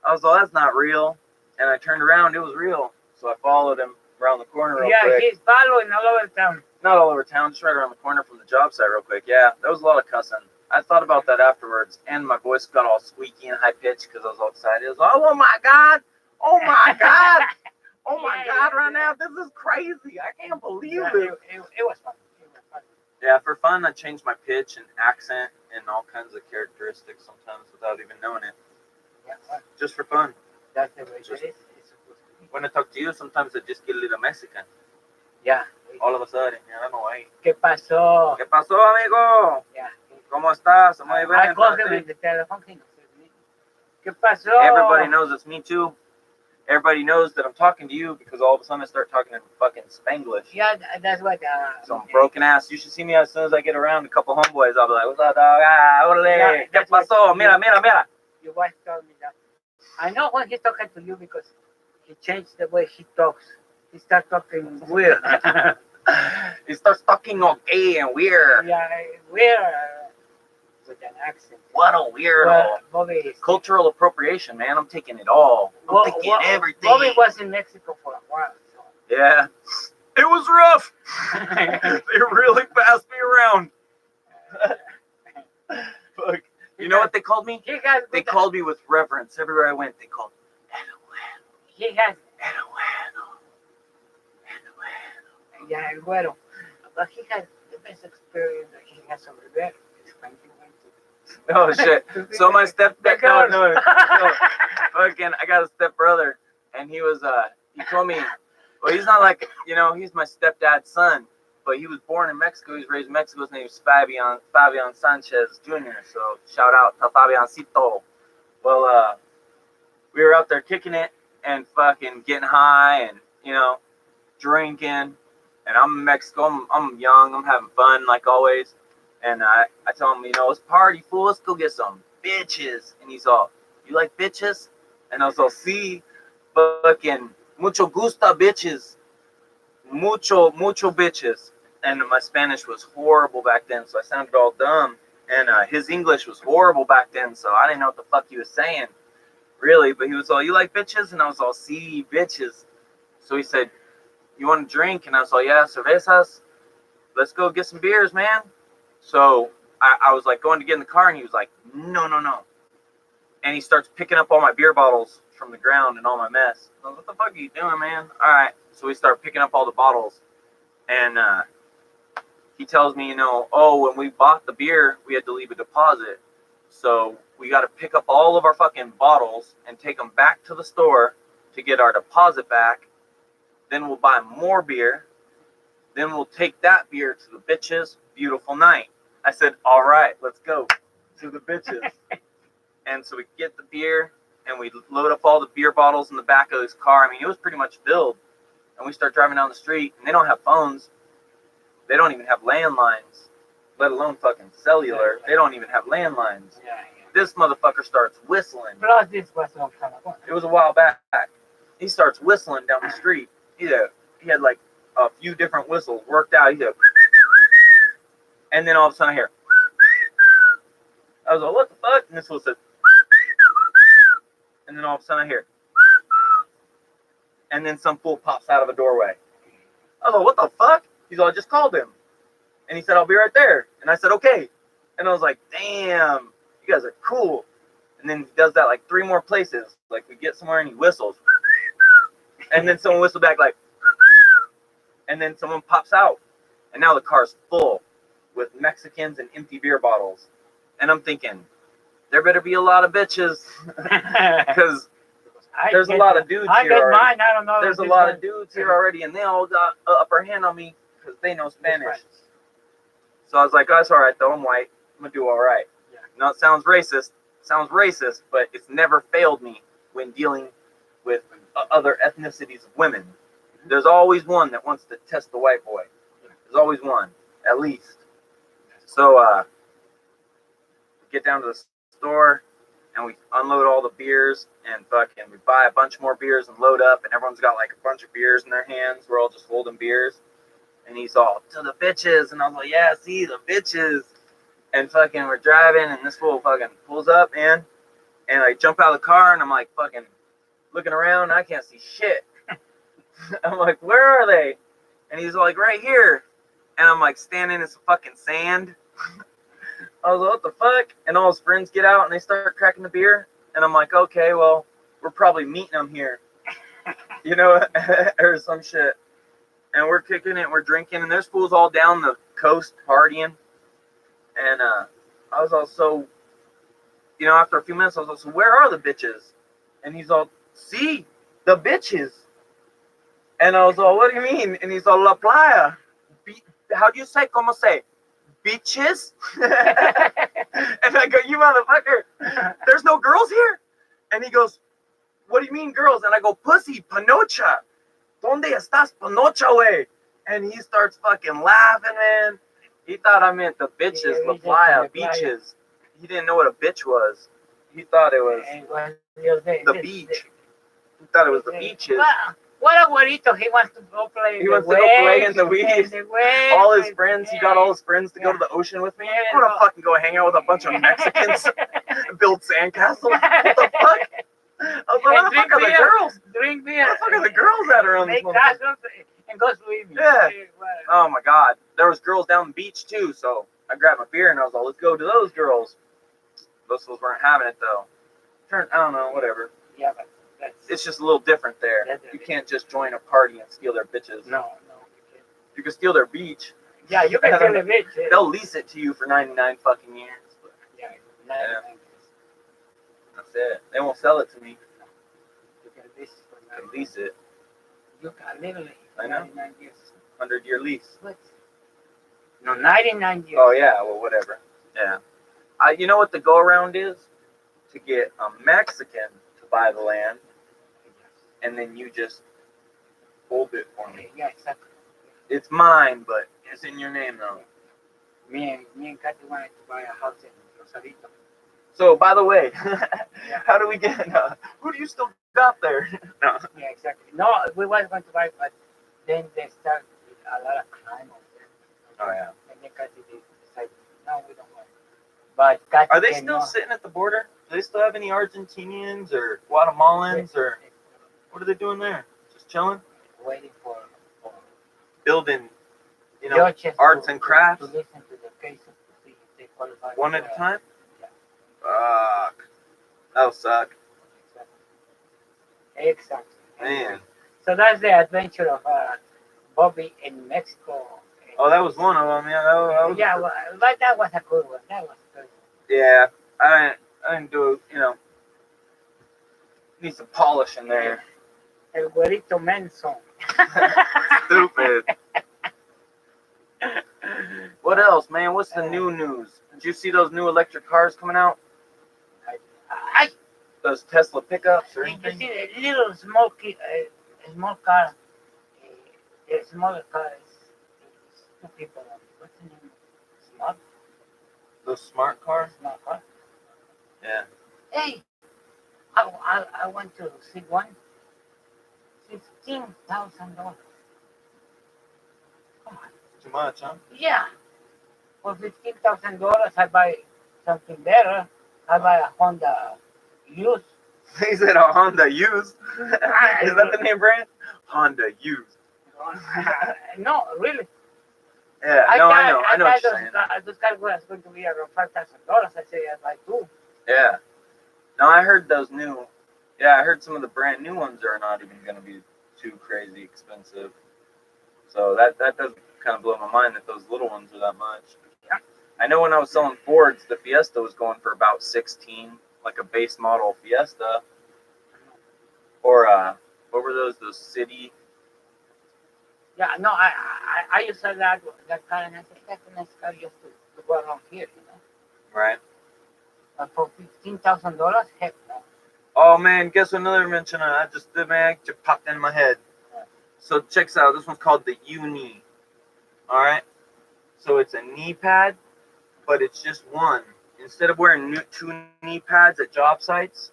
A: I was like, that's not real. And I turned around, it was real. So I followed him around the corner real quick.
B: He's following all over town.
A: Not all over town, just right around the corner from the job site real quick. Yeah, there was a lot of cussing. I thought about that afterwards, and my voice got all squeaky and high-pitched because I was all excited. It was like, oh my God! Oh my God! Oh my God, right now, this is crazy. I can't believe
B: Yeah,
A: it.
B: it was fun. It was fun.
A: Yeah, for fun, I changed my pitch and accent and all kinds of characteristics sometimes without even knowing it.
B: Yeah, fun.
A: Just for fun.
B: That's the way it is.
A: Just-
B: It's supposed to be.
A: When I talk to you, sometimes I just get a little Mexican.
B: Yeah.
A: All of a sudden, I don't know why.
B: ¿Qué pasó?
A: ¿Qué pasó, amigo?
B: Yeah.
A: ¿Cómo estás? Muy
B: I
A: bien.
B: called him in the telephone. He knows me. ¿Qué pasó?
A: Everybody knows it's me too. Everybody knows that I'm talking to you because all of a sudden I start talking in fucking Spanglish.
B: Yeah, that's what.
A: Some broken ass. You should see me as soon as I get around a couple homeboys. I'll be like, what's up, dog? Ah, órale. ¿Qué
B: that's what-
A: pasó? Mira, mira, mira.
B: Your wife told me that. I know when he's talking to you because he changed the way he talks. He starts talking weird.
A: He starts talking all gay and weird.
B: Yeah, weird with an accent.
A: What a weirdo.
B: Well, Bobby is
A: Cultural appropriation, man. I'm taking it all. I'm taking everything.
B: Bobby was in Mexico for a while. So.
A: Yeah. It was rough. They really passed me around. Fuck. You know what they called me? They called me with reverence. Everywhere I went, they called me.
B: He has. Yeah, el güero. But he has the best experience that he has over there. Is when he went to.
A: Oh shit. So my stepdad. No. Fucking, I got a stepbrother, and he was he told me, well, he's not like, you know, he's my stepdad's son, but he was born in Mexico. He was raised in Mexico. His name is Fabian Sanchez Jr. So shout out to Fabiancito. Well, we were out there kicking it and fucking getting high and, you know, drinking. And I'm in Mexico. I'm young. I'm having fun like always. And I tell him, you know, let's party, fool. Let's go get some bitches. And he's all, you like bitches? And I was all, sí, fucking mucho gusta bitches. Mucho bitches. And my Spanish was horrible back then, so I sounded all dumb. And his English was horrible back then, so I didn't know what the fuck he was saying, really. But he was all, you like bitches? And I was all, sí, bitches. So he said, you want to drink? And I was like, yeah, cervezas. Let's go get some beers, man. So I was like going to get in the car, and he was like, no. And he starts picking up all my beer bottles from the ground and all my mess. I was like, what the fuck are you doing, man? All right. So we start picking up all the bottles. And he tells me, you know, oh, when we bought the beer, we had to leave a deposit. So we got to pick up all of our fucking bottles and take them back to the store to get our deposit back. Then we'll buy more beer. Then we'll take that beer to the bitches. Beautiful night. I said, all right, let's go to the bitches. And so we get the beer and we load up all the beer bottles in the back of his car. I mean, it was pretty much filled. And we start driving down the street, and they don't have phones. They don't even have landlines, let alone fucking cellular. They don't even have landlines.
B: Yeah.
A: This motherfucker starts whistling.
B: Plus, this was long time ago.
A: It was a while back. He starts whistling down the street. He had like a few different whistles worked out. He said, and then all of a sudden I hear, I was like, what the fuck? And this was said, and then all of a sudden I hear, and then some fool pops out of a doorway. I was like, what the fuck? He's all, I just called him. And he said, I'll be right there. And I said, okay. And I was like, damn, you guys are cool. And then he does that like 3 more places. Like we get somewhere and he whistles. And then someone whistled back like, and then someone pops out. And now the car's full with Mexicans and empty beer bottles. And I'm thinking, there better be a lot of bitches. Because there's a lot of dudes
B: I
A: here
B: get
A: already.
B: mine. I don't know.
A: There's a lot of dudes here already, and they all got an upper hand on me because they know Spanish. So I was like, oh, that's all right, though. I'm white. I'm going to do all right.
B: Yeah.
A: Now, it sounds racist, but it's never failed me when dealing with other ethnicities of women. There's always one that wants to test the white boy. There's always one, at least. So we get down to the store, and we unload all the beers, and fucking we buy a bunch more beers and load up, and everyone's got like a bunch of beers in their hands. We're all just holding beers. And he's all, to the bitches. And I was like, yeah, see, the bitches. And fucking we're driving, and this fool fucking pulls up, man. And I jump out of the car, and I'm like fucking looking around, and I can't see shit. I'm like, where are they? And he's like, right here. And I'm like standing in some fucking sand. I was like, what the fuck? And all his friends get out, and they start cracking the beer. And I'm like, okay, well, we're probably meeting them here. You know, or some shit. And we're kicking it, we're drinking, and there's fools all down the coast partying. And I was also, you know, after a few minutes, I was also, where are the bitches? And he's all, see, the bitches. And I was all, what do you mean? And he's all, la playa. How do you say, como say? Bitches? And I go, you motherfucker, there's no girls here? And he goes, what do you mean girls? And I go, pussy, panocha. ¿Dónde estás, panocha, wey? And he starts fucking laughing, man. He thought I meant the bitches, La Playa, beaches. He didn't know what a bitch was. He thought it was
B: And was the
A: beach. He thought it was the beaches.
B: What a güerito, he wants to go play.
A: He wants to go play in the weeds. All his friends, he got all his friends to go to the ocean with me. I'm gonna fucking go hang out with a bunch of Mexicans and build sandcastles. What the fuck? I was like, where the fuck are the girls?
B: Drink beer.
A: Where the fuck are the girls that are on this
B: Make
A: one?
B: castles and go swimming.
A: Yeah. Oh my god. There was girls down the beach too, so I grabbed my beer and I was like, let's go to those girls. Those girls weren't having it though. I don't know, whatever.
B: Yeah, but
A: It's just a little different there. You can't just join a party and steal their bitches.
B: No.
A: You can steal their beach.
B: Yeah, you can steal a bitch.
A: They'll lease it to you for 99 fucking years. But
B: Yeah, 99 years.
A: that's it. They won't sell it to me.
B: You can lease it for
A: They lease it.
B: You can literally.
A: I know.
B: 99 years.
A: 100-year lease.
B: What? No, 99 years.
A: Oh yeah, well whatever. Yeah. You know what the go around is? To get a Mexican to buy the land, and then you just hold it for me.
B: Yeah, exactly.
A: It's mine, but it's in your name though.
B: Me and Kathy wanted to buy a house in Rosarito.
A: So by the way, how do we get? Who do you still got there? No.
B: Yeah, exactly. No, we was going to buy, but then they start with a lot of crime over there.
A: Oh yeah.
B: And then Kathy decided, no, we don't want it. But Kathy
A: Are they
B: said
A: still
B: no.
A: sitting at the border? Do they still have any Argentinians or Guatemalans or what are they doing there? Just chilling,
B: Waiting for
A: building,
B: judges
A: arts
B: to,
A: and crafts,
B: to listen to the cases to see if they qualify.
A: one at a time.
B: Yeah.
A: Fuck. That'll suck.
B: Exactly.
A: Man.
B: So that's the adventure of Bobby in Mexico.
A: Oh, that was one of them. Yeah, that was.
B: Yeah, well, but that was a good one. That was a good one.
A: Yeah, I didn't do. Need some polish in there.
B: El güerito menso.
A: Stupid. What else, man? What's the new news? Did you see those new electric cars coming out? Those Tesla pickups or
B: Did you
A: anything?
B: see the little small car? The smaller car is two people. What's the name? Smart?
A: Those smart cars?
B: Smart car?
A: Yeah.
B: Hey, I want to see one. $15,000.
A: Too much, huh?
B: Yeah. For $15,000, I buy something better. I buy a Honda used.
A: He said a Honda used. Is that the name brand? Honda used.
B: No, really.
A: Yeah, I know what you're saying.
B: Those cars was going to be around $5,000. I say I buy two.
A: Yeah. No, I heard those new. Yeah, I heard some of the brand new ones are not even going to be too crazy expensive. So that does kind of blow my mind that those little ones are that much.
B: Yeah.
A: I know when I was selling Fords, the Fiesta was going for about 16, like a base model Fiesta. Or what were those? Those city.
B: Yeah, no, I used to that car and I said that's a nice car just to go around here,
A: Right.
B: But for $15,000, heck no.
A: Oh man, guess what another invention I just did, man, just popped into my head. So check this out. This one's called the U-knee. All right. So it's a knee pad, but it's just one. Instead of wearing two knee pads at job sites,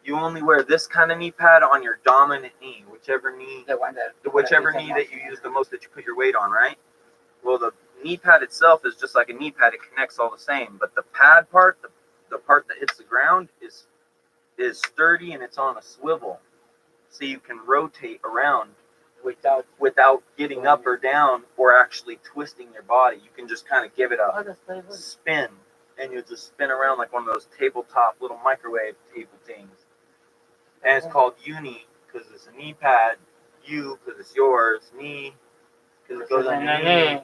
A: you only wear this kind of knee pad on your dominant knee, whichever knee that you use the most that you put your weight on, right? Well, the knee pad itself is just like a knee pad. It connects all the same, but the pad part, the part that hits the ground is sturdy and it's on a swivel, so you can rotate around without getting up or down or actually twisting your body. You can just kind of give it a spin, and you just spin around like one of those tabletop little microwave table things. And it's called uni because it's a knee pad. U because it's yours. Knee because it goes on your knee.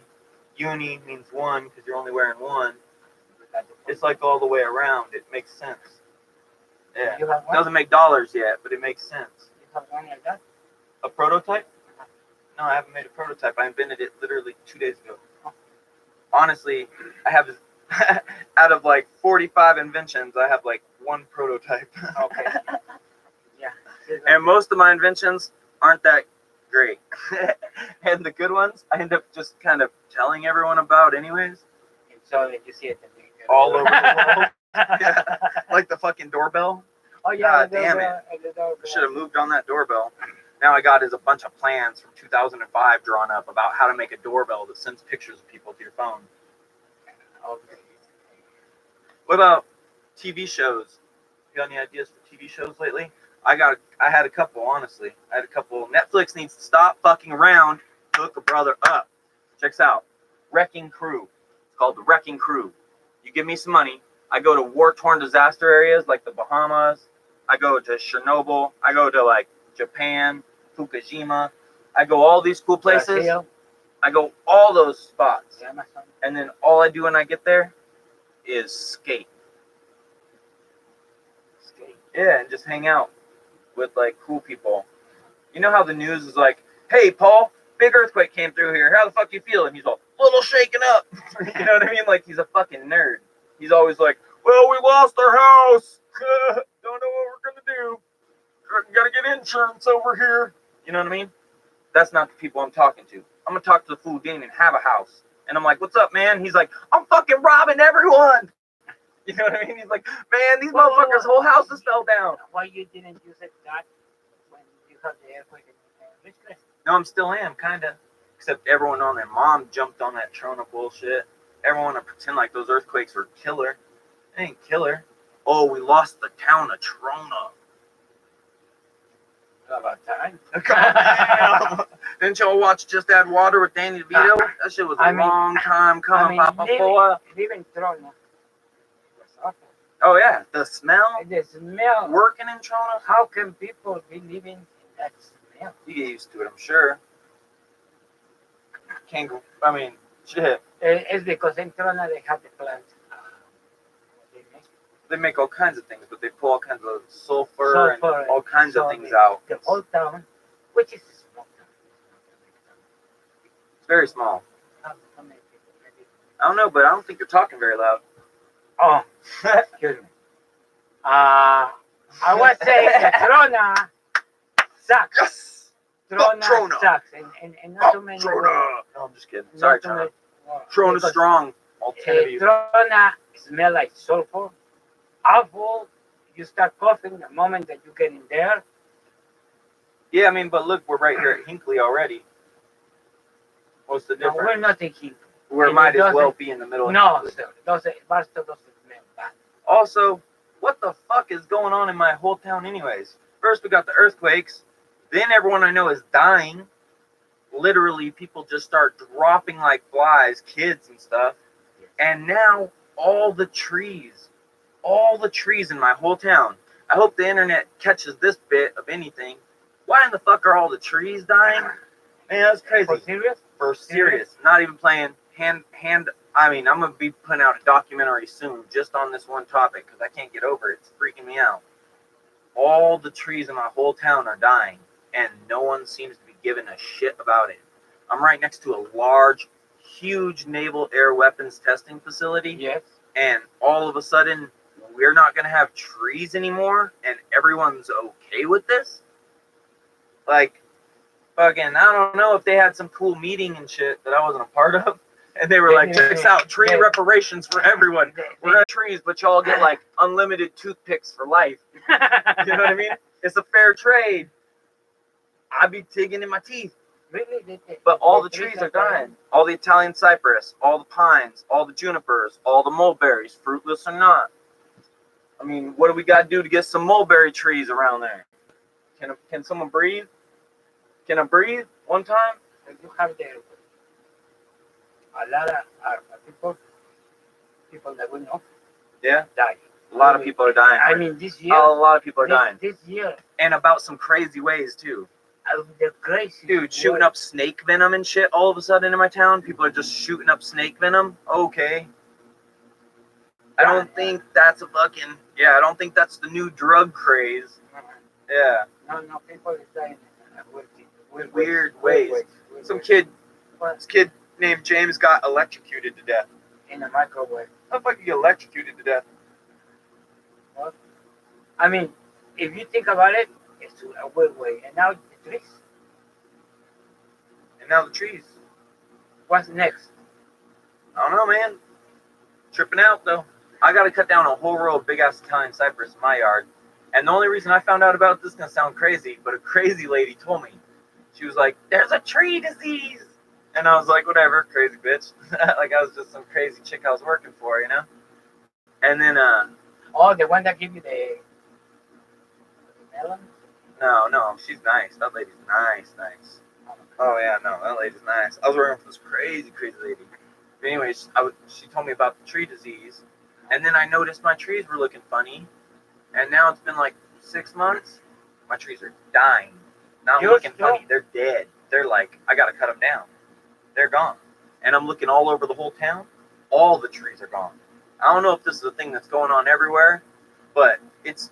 A: Uni means one because you're only wearing one. It's like all the way around. It makes sense. Yeah. Doesn't make dollars yet, but it makes sense.
B: You have one like that?
A: A prototype? No, I haven't made a prototype. I invented it literally 2 days ago. Honestly, I have out of like 45 inventions, I have like one prototype.
B: Okay. Yeah.
A: And most of my inventions aren't that great. And the good ones, I end up just kind of telling everyone about anyways.
B: So that you see it
A: All over the world. Yeah, like the fucking doorbell.
B: Oh yeah,
A: God damn it.
B: I
A: Should have moved on that doorbell. Now I got is a bunch of plans from 2005 drawn up about how to make a doorbell that sends pictures of people to your phone.
B: Okay.
A: What about TV shows? You got any ideas for TV shows lately? I had a couple, honestly. I had a couple. Netflix needs to stop fucking around. Hook a brother up. Checks out. Wrecking Crew. It's called The Wrecking Crew. You give me some money. I go to war-torn disaster areas like the Bahamas. I go to Chernobyl. I go to like Japan, Fukushima. I go all these cool places.
B: Brazil,
A: I go all those spots.
B: the Amazon.
A: And then all I do when I get there is skate.
B: Skate.
A: Yeah, and just hang out with like cool people. You know how the news is like, hey Paul, big earthquake came through here. How the fuck you feel? And he's all little shaken up. You know what I mean? Like he's a fucking nerd. He's always like, well, we lost our house. Don't know what we're gonna do. Gotta get insurance over here. You know what I mean? That's not the people I'm talking to. I'm gonna talk to the fool who didn't even have a house. And I'm like, what's up, man? He's like, I'm fucking robbing everyone. You know what I mean? He's like, man, these motherfuckers' whole houses fell down.
B: Why you didn't use it that when you had the earthquake in Richmond?
A: No, I'm still am, kinda. Except everyone on their mom jumped on that Trona bullshit. Everyone to pretend like those earthquakes were killer. They ain't killer. Oh, we lost the town of Trona.
B: About time.
A: Damn. Didn't y'all watch Just Add Water with Danny DeVito? That shit was a long time coming, Papa Four.
B: Living Trona was awful.
A: Oh yeah, the smell.
B: The smell.
A: Working in Trona.
B: How can people be living in that smell?
A: You get used to it, I'm sure. Can't go. I mean, shit.
B: It's because in Trona they have the plant.
A: They make all kinds of things, but they pull all kinds of sulfur and all kinds of things
B: the,
A: out.
B: The whole town, which is a small town.
A: It's very small.
B: How many people? Maybe.
A: I don't know, but I don't think you're talking very loud.
B: Oh, excuse me. I was saying that Trona sucks.
A: Yes!
B: Trona sucks. And not too many.
A: Trona! No, I'm just kidding. Sorry, Trona. Trona's strong. All 10 of you.
B: Trona smell like sulfur. Awful. You start coughing the moment that you get in there.
A: Yeah, I mean, but look, we're right here at Hinckley already. What's the
B: No,
A: difference?
B: we're not in Hinckley.
A: We might as well be in the middle of
B: No,
A: Hinckley.
B: sir. Boston doesn't smell bad.
A: Also, what the fuck is going on in my whole town anyways? First we got the earthquakes, then everyone I know is dying. Literally, people just start dropping like flies, kids and stuff. And now all the trees in my whole town. I hope the internet catches this bit of anything. Why in the fuck are all the trees dying? Man, that's crazy.
B: For serious?
A: For serious. Not even playing I mean, I'm going to be putting out a documentary soon just on this one topic because I can't get over it. It's freaking me out. All the trees in my whole town are dying, and no one seems to be giving a shit about it. I'm right next to a large, huge naval air weapons testing facility.
B: Yes.
A: And all of a sudden, we're not going to have trees anymore, and everyone's okay with this? Like, fucking, I don't know if they had some cool meeting and shit that I wasn't a part of. And they were like, check this out, tree reparations for everyone. We're at trees, but y'all get like unlimited toothpicks for life. You know what I mean? It's a fair trade. I'd be digging in my teeth.
B: Really?
A: But all the trees are dying. All the Italian cypress, all the pines, all the junipers, all the mulberries, fruitless or not. I mean, what do we got to do to get some mulberry trees around there? Can someone breathe? Can I breathe one time?
B: You have the a lot of people that we know,
A: yeah,
B: die.
A: A lot of people are dying.
B: I mean, this year.
A: A lot of people are dying.
B: This year.
A: And about some crazy ways too.
B: The crazy.
A: Dude, shooting up snake venom and shit all of a sudden in my town. People are just shooting up snake venom. Okay. I don't think that's I don't think that's the new drug craze. Yeah.
B: No, people are dying in
A: weird ways. This kid named James got electrocuted to death.
B: In a microwave.
A: How the fuck you get electrocuted to death?
B: What? I mean, if you think about it, it's a weird way. And now the trees.
A: And now the trees.
B: What's next?
A: I don't know, man. Tripping out though. I got to cut down a whole row of big ass Italian cypress in my yard. And the only reason I found out about this is gonna sound crazy, but a crazy lady told me. She was like, "There's a tree disease," and I was like, "Whatever, crazy bitch." Like I was just some crazy chick I was working for, you know. And then,
B: Oh, the one that give you the melon?
A: no, she's nice. That lady's nice. Oh yeah, no, that lady's nice. I was working for this crazy lady. But anyways, she told me about the tree disease, and then I noticed my trees were looking funny, and now it's been like 6 months. My trees are dying. Not
B: Yours
A: looking
B: too?
A: funny. They're dead. They're like, I gotta cut them down. They're gone. And I'm looking all over the whole town. All the trees are gone. I don't know if this is a thing that's going on everywhere, but it's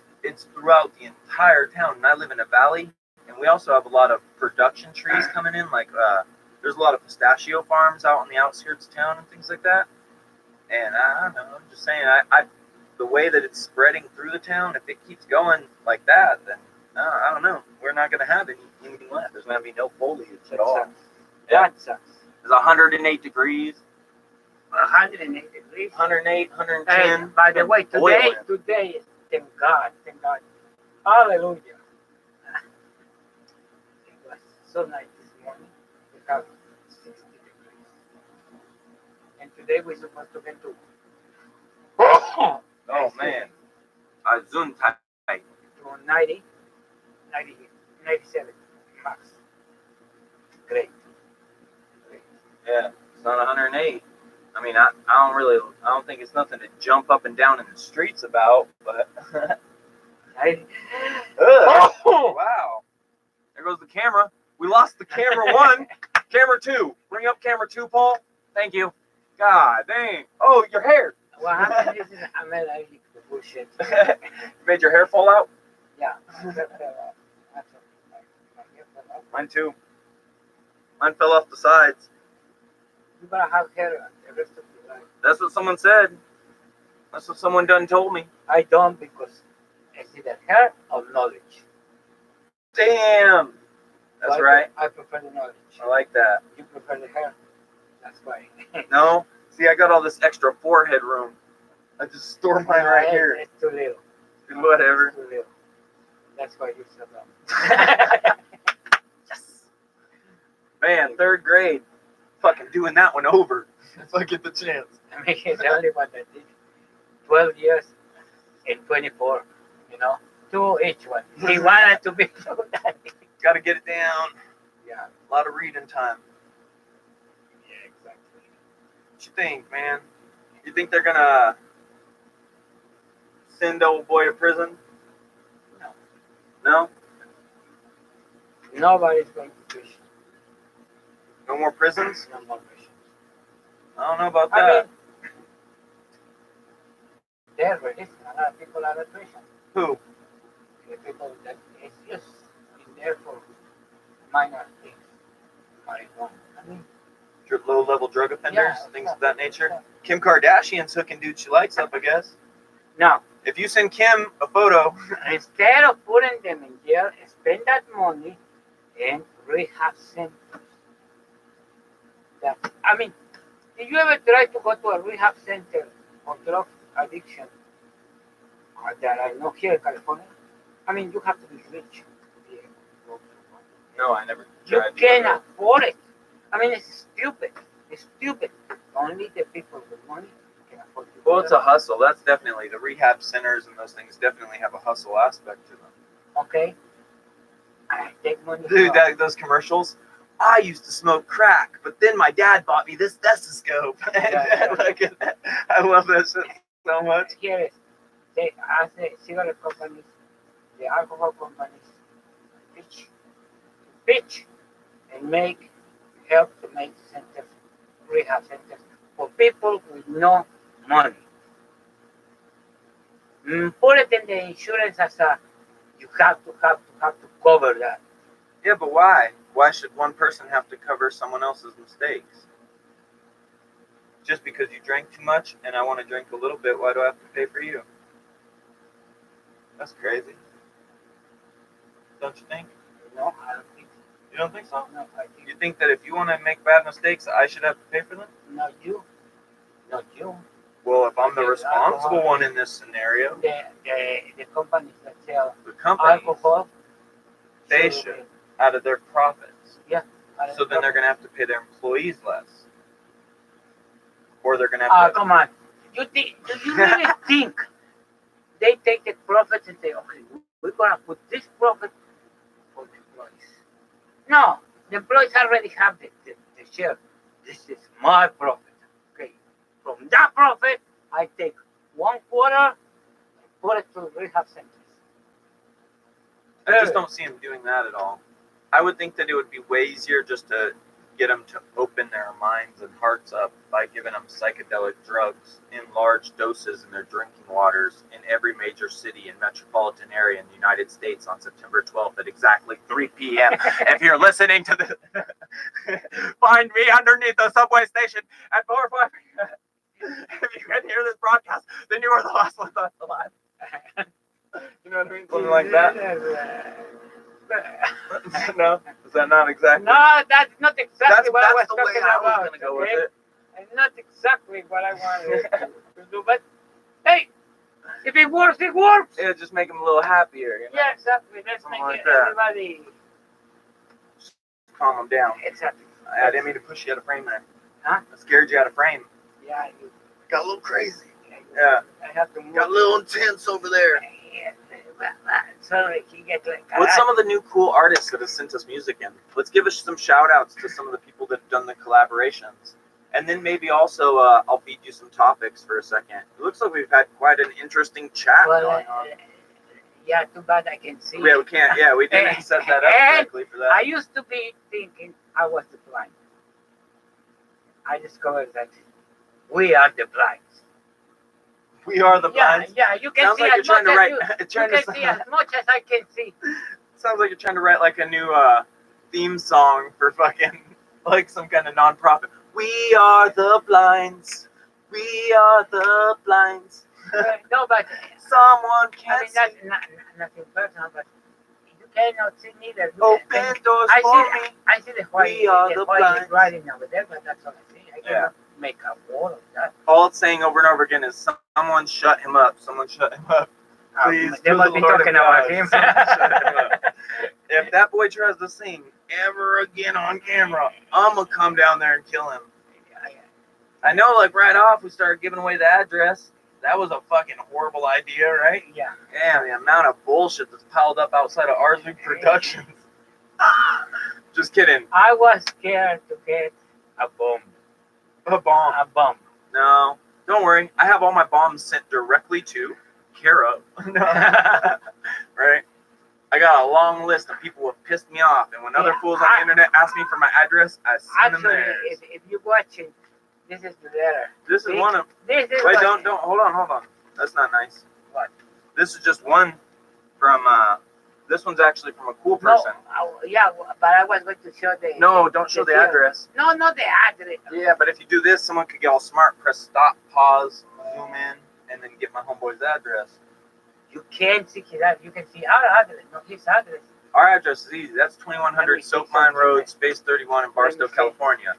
A: throughout the entire town. And I live in a valley, and we also have a lot of production trees coming in. Like there's a lot of pistachio farms out on the outskirts of town and things like that. And I don't know. I'm just saying, I the way that it's spreading through the town, if it keeps going like that, then I don't know. We're not going to have anything left. There's going to be no foliage at all. Yeah.
B: That sucks.
A: It's 108 degrees.
B: 108 degrees.
A: 108, 110.
B: Hey, by the way, today, thank God. Hallelujah. It was so nice this morning. We have 60 degrees. And today we're supposed to get to
A: Oh, man. Gesundheit.
B: to 90, 97 max. Great.
A: Yeah, it's not 108. I mean, I don't think it's nothing to jump up and down in the streets about, but. Oh, wow. There goes the camera. We lost the camera one. Camera two. Bring up camera two, Paul. Thank you. God dang. Oh, your hair.
B: What happened is I'm allergic to bullshit.
A: Made your hair fall out?
B: Yeah.
A: Mine too. Mine fell off the sides.
B: You're gonna have hair the rest of your life.
A: That's what someone said. That's what someone done told me.
B: I don't, because it's either hair or knowledge.
A: Damn. That's right.
B: I prefer the knowledge.
A: I like that.
B: You prefer the hair. That's why.
A: No? See, I got all this extra forehead room. I just store mine right here.
B: It's too little.
A: Whatever.
B: It's too little. That's why you're so dumb.
A: Yes. Man, 3rd grade. Fucking doing that one over. If I get the chance.
B: I mean, he's the only one that did 12 years and 24, you know, 2 each one. He wanted to be so that.
A: Got to get it down.
B: Yeah.
A: A lot of reading time.
B: Yeah, exactly.
A: What you think, man? You think they're gonna send old boy to prison?
B: No.
A: No?
B: Nobody's going to prison.
A: No more prisons?
B: No more prison.
A: I don't know about
B: I
A: that.
B: mean, they're releasing a lot of people out of prison.
A: Who?
B: The people that is just in there for minor things. Marijuana. I mean,
A: Low-level drug offenders,
B: yeah,
A: things of that nature. Kim Kardashian's hooking dude she likes up, I guess.
B: now,
A: If you send Kim a photo,
B: instead of putting them in jail, spend that money in rehab centers. I mean, did you ever try to go to a rehab center for drug addiction that I know here in California? I mean, you have to be rich to be able to go to one.
A: no, I never
B: You
A: tried.
B: can't afford it. I mean, it's stupid. It's stupid. Only the people with money can afford it.
A: Well, it's a hustle. That's definitely the rehab centers and those things definitely have a hustle aspect to them.
B: Okay. I take money.
A: Dude, those commercials. I used to smoke crack, but then my dad bought me this stethoscope.
B: Yeah.
A: Look at that. I love that shit so much.
B: Here is, as the cigarette companies, the alcohol companies, pitch and help to make centers, rehab centers for people with no money. Put it in the insurance as you have to cover that.
A: Yeah, but why? Why should one person have to cover someone else's mistakes? Just because you drank too much and I want to drink a little bit, why do I have to pay for you? That's crazy. Don't you think?
B: No, I don't think so.
A: You don't think so?
B: No, I think
A: You think that if you want to make bad mistakes, I should have to pay for them?
B: not you. Not you.
A: Well, if I'm the
B: Okay,
A: responsible
B: alcohol.
A: one in this scenario,
B: The companies that sell
A: the company,
B: alcohol,
A: they
B: should
A: should, out of their profits.
B: Yeah.
A: So then they're going to have to pay their employees less. Or they're going to have to.
B: Come on. Do you really think they take the profits and say, okay, we're gonna put this profit for the employees? No, the employees already have the share. This is my profit. Okay, from that profit, I take 1/4 and put it to rehab centers.
A: I just don't see him doing that at all. I would think that it would be way easier just to get them to open their minds and hearts up by giving them psychedelic drugs in large doses in their drinking waters in every major city and metropolitan area in the United States on September 12th at exactly 3 p.m. If you're listening to this, find me underneath the subway station at 4 5. If you can hear this broadcast, then you are the last one left alive. You know what I mean? Something like that. No? Is that not exactly?
B: No, that's not exactly what I was
A: the way
B: talking
A: I was
B: about.
A: going to go
B: okay?
A: with it.
B: It's not exactly what I wanted to do, but hey, if it works, it works.
A: It'll just make them a little happier. You know?
B: Yeah, exactly. Let's
A: Something
B: make
A: like that.
B: everybody.
A: Calm them down.
B: Exactly.
A: I didn't mean to push you out of frame there.
B: Huh?
A: I scared you out of frame.
B: Yeah,
A: Got a little crazy.
B: you
A: Yeah.
B: I have to move.
A: Got a little intense over there.
B: Yeah, sorry, he gets like.
A: What's some of the new cool artists that have sent us music in? Let's give us some shout outs to some of the people that have done the collaborations. And then maybe also I'll feed you some topics for a second. It looks like we've had quite an interesting chat
B: Well,
A: going on.
B: yeah, too bad I can see.
A: Yeah, we can't. Yeah, we didn't set that up correctly for that.
B: I used to be thinking I was the blind. I discovered that we are the blind.
A: We are the blinds.
B: Yeah, you can
A: Sounds
B: see
A: like you're
B: as
A: trying
B: much
A: to
B: as
A: write.
B: you
A: trying
B: can
A: to
B: see as much as I can see.
A: sounds like you're trying to write like a new theme song for fucking like some kind of nonprofit. We are the blinds. We are the blinds.
B: No, but
A: Someone
B: I
A: can't
B: mean
A: see.
B: that's nothing personal, but you cannot see neither.
A: Open doors
B: I
A: for
B: see,
A: me.
B: I see the white,
A: We are the
B: white
A: blinds.
B: writing over there, but that's all I see. I
A: Yeah.
B: cannot make a word of that.
A: All it's saying over and over again is someone shut him up. Someone shut him up. Please,
B: They
A: to
B: must
A: the
B: be
A: Lord
B: talking
A: of
B: about
A: God,
B: him.
A: someone shut him up. If that boy tries to sing ever again on camera, I'm gonna come down there and kill him. I know, like right off, we started giving away the address. That was a fucking horrible idea, right?
B: Yeah.
A: Damn, the amount of bullshit that's piled up outside of Arzuk Productions. Just kidding.
B: I was scared to get a bomb.
A: A bomb.
B: A bomb.
A: No, don't worry. I have all my bombs sent directly to Kara. No. Right? I got a long list of people who have pissed me off, and when other
B: Yeah,
A: fools on the internet ask me for my address, I send them
B: Actually,
A: theirs.
B: if you're watching, this is the letter.
A: This is one of.
B: This is
A: Wait,
B: what-
A: don't. Hold on. That's not nice.
B: What?
A: This is just one from. This one's actually from a cool
B: No,
A: person.
B: yeah, but I was going to show the.
A: No, don't show the
B: seal.
A: address.
B: No, not the address.
A: Yeah, but if you do this, someone could get all smart, press stop, pause, zoom in, and then get my homeboy's address.
B: You can't see his address. You can see our address, not his address.
A: Our address is easy. That's 2100
B: Let me see
A: Soap Mine
B: something.
A: Road, Space 31 in Barstow,
B: see.
A: California.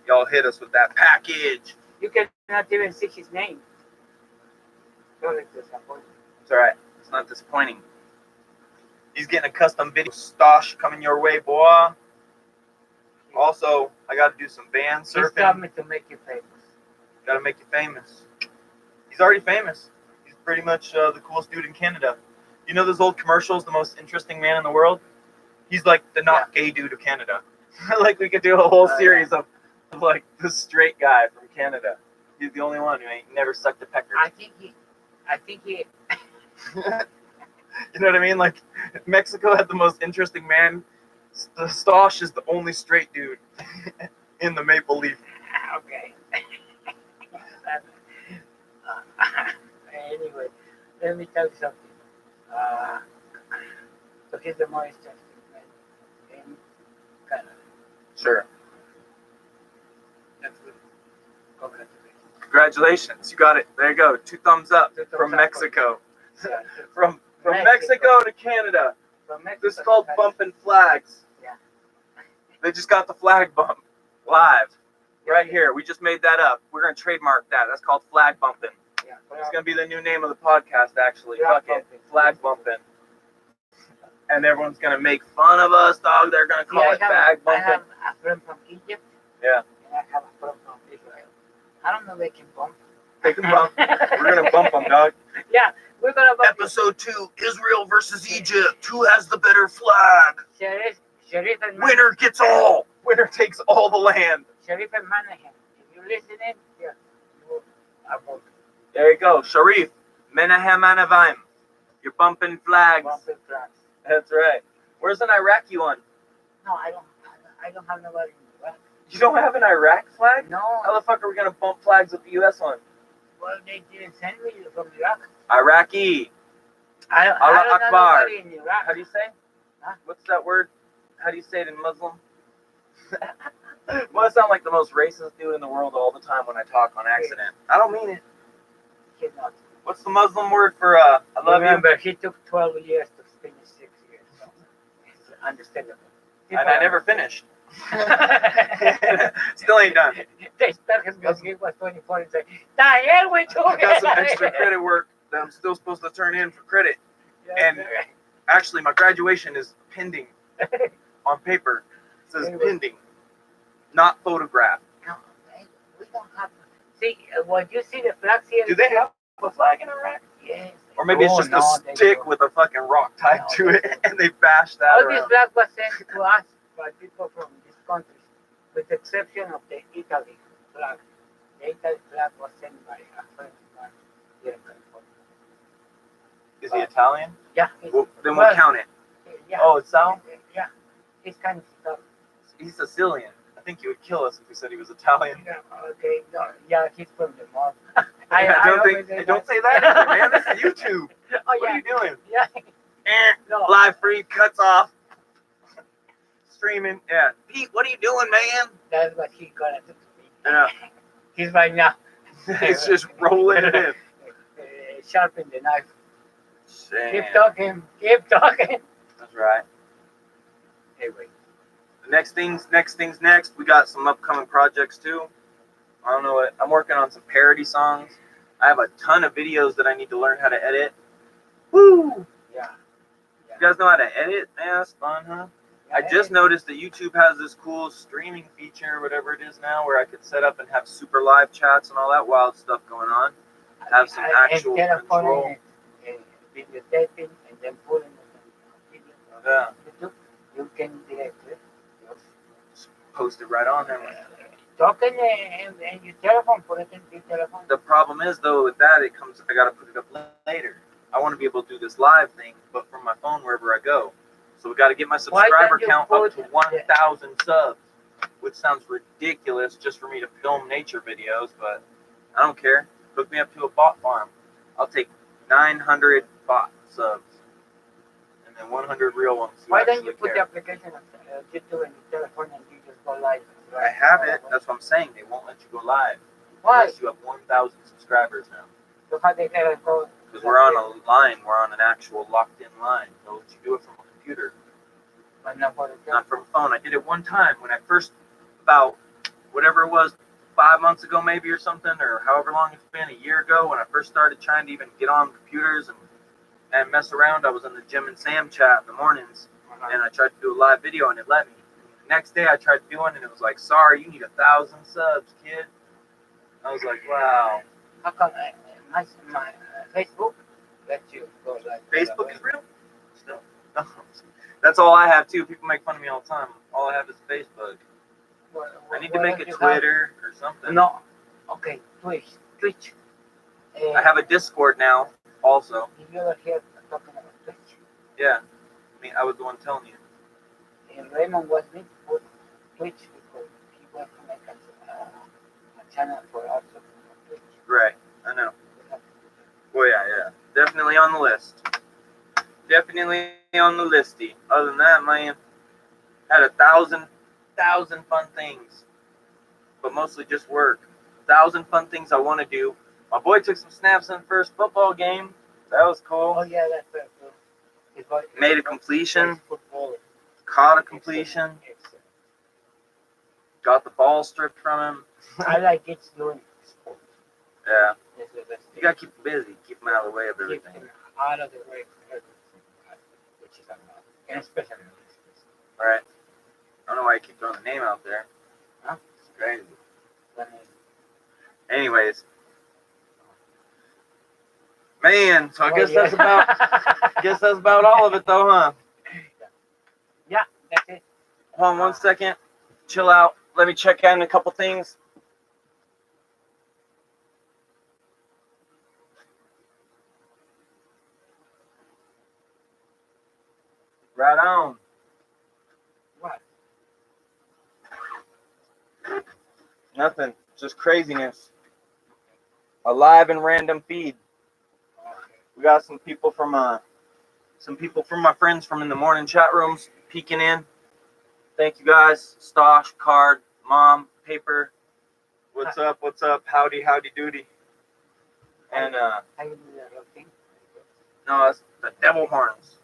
A: Y'all hit us with that package.
B: You cannot even see his name. Sorry to disappoint you.
A: It's all right. It's not disappointing. He's getting a custom video stosh coming your way, boy. Also, I got to do some van
B: He's told
A: surfing.
B: me to make you famous.
A: Got to make you famous. He's already famous. He's pretty much the coolest dude in Canada. You know those old commercials, the most interesting man in the world? He's like the not gay dude of Canada. Like we could do a whole series of like the straight guy from Canada. He's the only one who ain't never sucked a pecker.
B: I think he.
A: You know what I mean? Like Mexico had the most interesting man. The Stosh is the only straight dude in the Maple Leaf.
B: Okay. Anyway, let me tell you something. So he's the most interesting man in Canada.
A: Sure.
B: That's good. Congratulations.
A: Congratulations, you got it. There you go. 2 thumbs up
B: Two thumbs
A: from
B: up.
A: Mexico.
B: Yeah.
A: From
B: Mexico.
A: Mexico to Canada.
B: From Mexico
A: This is called
B: to
A: bumping flags.
B: Yeah.
A: They just got the flag bump live. Right here. We just made that up. We're gonna trademark that. That's called flag bumping.
B: Yeah,
A: It's gonna be the new name of the podcast, actually.
B: Flag
A: Fuck it.
B: bumping.
A: Flag bumping. And everyone's gonna make fun of us, dog. They're gonna call it flag
B: I
A: bumping.
B: have a friend from Egypt.
A: Yeah.
B: And I have a friend from Israel. I don't know they can bump.
A: They can bump. We're gonna bump them, dog.
B: Yeah, we're gonna bump.
C: Episode 2, Israel versus Egypt. Who has the better flag?
B: Sharif and
C: Winner gets all.
A: Winner takes all the land.
B: Sharif and Manahan. If you listening, yeah, you are both
A: There you go. Sharif. Menahem Anavim. You're bumping flags.
B: bumping flags.
A: That's right. Where's an Iraqi one?
B: No, I don't have nobody in Iraq.
A: You don't have an Iraq flag?
B: No,
A: How the fuck are we gonna bump flags with the US one?
B: well, they didn't send me from Iraq.
A: Iraqi.
B: I
A: Allah
B: don't know
A: Akbar.
B: nobody in Iraq.
A: How do you say?
B: Huh?
A: What's that word? How do you say it in Muslim? Well, I sound like the most racist dude in the world all the time when I talk on accident. I don't mean it.
B: Cannot.
A: What's the Muslim word for I love
B: Remember, he took 12 years to finish 6 years. So it's understandable.
A: you? And I never finished. Still ain't done.
B: They start his because he was 24 and say, the hell we
A: I got some extra credit work that I'm still supposed to turn in for credit. And actually, my graduation is pending on paper. It says pending, not photographed.
B: No, we don't have. See, when you see the flags here.
A: Do they have a flag in Iraq?
B: Yes.
A: Or maybe it's just a
B: they
A: stick
B: don't.
A: with a fucking rock tied
B: No,
A: to
B: they
A: it,
B: don't.
A: and they bash that
B: All these
A: around.
B: flags were sent to us by people from these countries, with the exception of the Italy flag. The Italy flag was sent by a friend of mine here in California.
A: Is he Italian?
B: Yeah.
A: Well, then we'll count it.
B: Yeah.
A: Oh, it's Sal?
B: Yeah. It's kind of stuff.
A: He's Sicilian. I think he would kill us if we said he was Italian.
B: Yeah, okay. No, yeah, he's from the north.
A: Don't say that either, man. This is YouTube.
B: Oh,
A: What
B: yeah.
A: are you doing?
B: Yeah. No.
A: Live free, cuts off. Streaming. Yeah. Pete, what are you doing, man?
B: That's what he's gonna do to me.
A: Yeah.
B: He's right now.
A: He's just rolling it in.
B: Sharpen the knife.
A: Damn.
B: Keep talking. Keep talking.
A: That's right.
B: Anyway.
A: Next things next. We got some upcoming projects too. I don't know what. I'm working on some parody songs. I have a ton of videos that I need to learn how to edit. Woo!
B: Yeah.
A: You guys know how to edit? Man, that's fun, huh? I just noticed that YouTube has this cool streaming feature, or whatever it is now, where I could set up and have super live chats and all that wild stuff going on. Have some actual control.
B: Videotaping and then putting it in video.
A: Yeah.
B: YouTube. You can directly
A: Post it right on there.
B: talking and your telephone, put it in your telephone.
A: The problem is though with that, I gotta put it up later. I want to be able to do this live thing, but from my phone wherever I go. So we got to get my subscriber
B: you
A: count
B: put-
A: up to 1,000 subs, which sounds ridiculous just for me to film nature videos, but I don't care. Hook me up to a bot farm. I'll take 900 bot subs and then 100 real ones. who
B: Why don't you
A: actually
B: put the
A: care.
B: application of YouTube in your telephone and you just go live?
A: I have it. That's what I'm saying. They won't let you go live
B: Why?
A: unless you have 1,000 subscribers now.
B: So how they gotta go?
A: Because we're on a line. We're on an actual locked-in line. They'll let you do it from a computer,
B: But not for the
A: not from a phone. I did it one time when I first, about whatever it was, 5 months ago maybe or something, or however long it's been, a year ago, when I first started trying to even get on computers and mess around. I was in the Jim and Sam chat in the mornings, and I tried to do a live video, and it let me. The next day I tried doing it, and it was like, sorry, you need 1,000 subs, kid. I was like, wow.
B: How come my Facebook lets you go live?
A: Facebook is real? Still. That's all I have too. People make fun of me all the time. All I have is Facebook. I need to make a Twitter or something.
B: No. Okay, Twitch.
A: I have a Discord now also.
B: Did you ever hear talking about Twitch?
A: Yeah. I mean, I was the one telling you.
B: And Raymond was me to put Twitch because he wants to make a channel for us on Twitch.
A: Right. I know. Well, yeah. Definitely on the list. Definitely on the listy. Other than that, man, had 1,000 fun things, but mostly just work. 1,000 fun things I want to do. My boy took some snaps in the first football game. That was cool.
B: Oh yeah, that's very cool.
A: Made a completion.
B: Football.
A: Caught a completion. Got the ball stripped from him.
B: I like kids doing sports.
A: Yeah.
B: That's the best
A: You
B: thing.
A: gotta keep them busy. Keep them out of the way of
B: Keep
A: everything.
B: them out of the way of everything, which is a lot. And especially in this case.
A: All right. I don't know why you keep throwing the name out there.
B: Huh?
A: It's crazy.
B: But,
A: Anyways. Man, so I guess that's about all of it though, huh?
B: Yeah, that's it.
A: Hold on 1 second. Chill out. Let me check in a couple things. Right on.
B: What?
A: Nothing. Just craziness. A live and random feed.
B: Okay.
A: We got some people from my friends from in the morning chat rooms peeking in. Thank you guys. Stosh, Card, Mom, Paper. What's up? What's up? Howdy, howdy doody. And
B: I will do the whole thing.
A: no, it's the devil horns.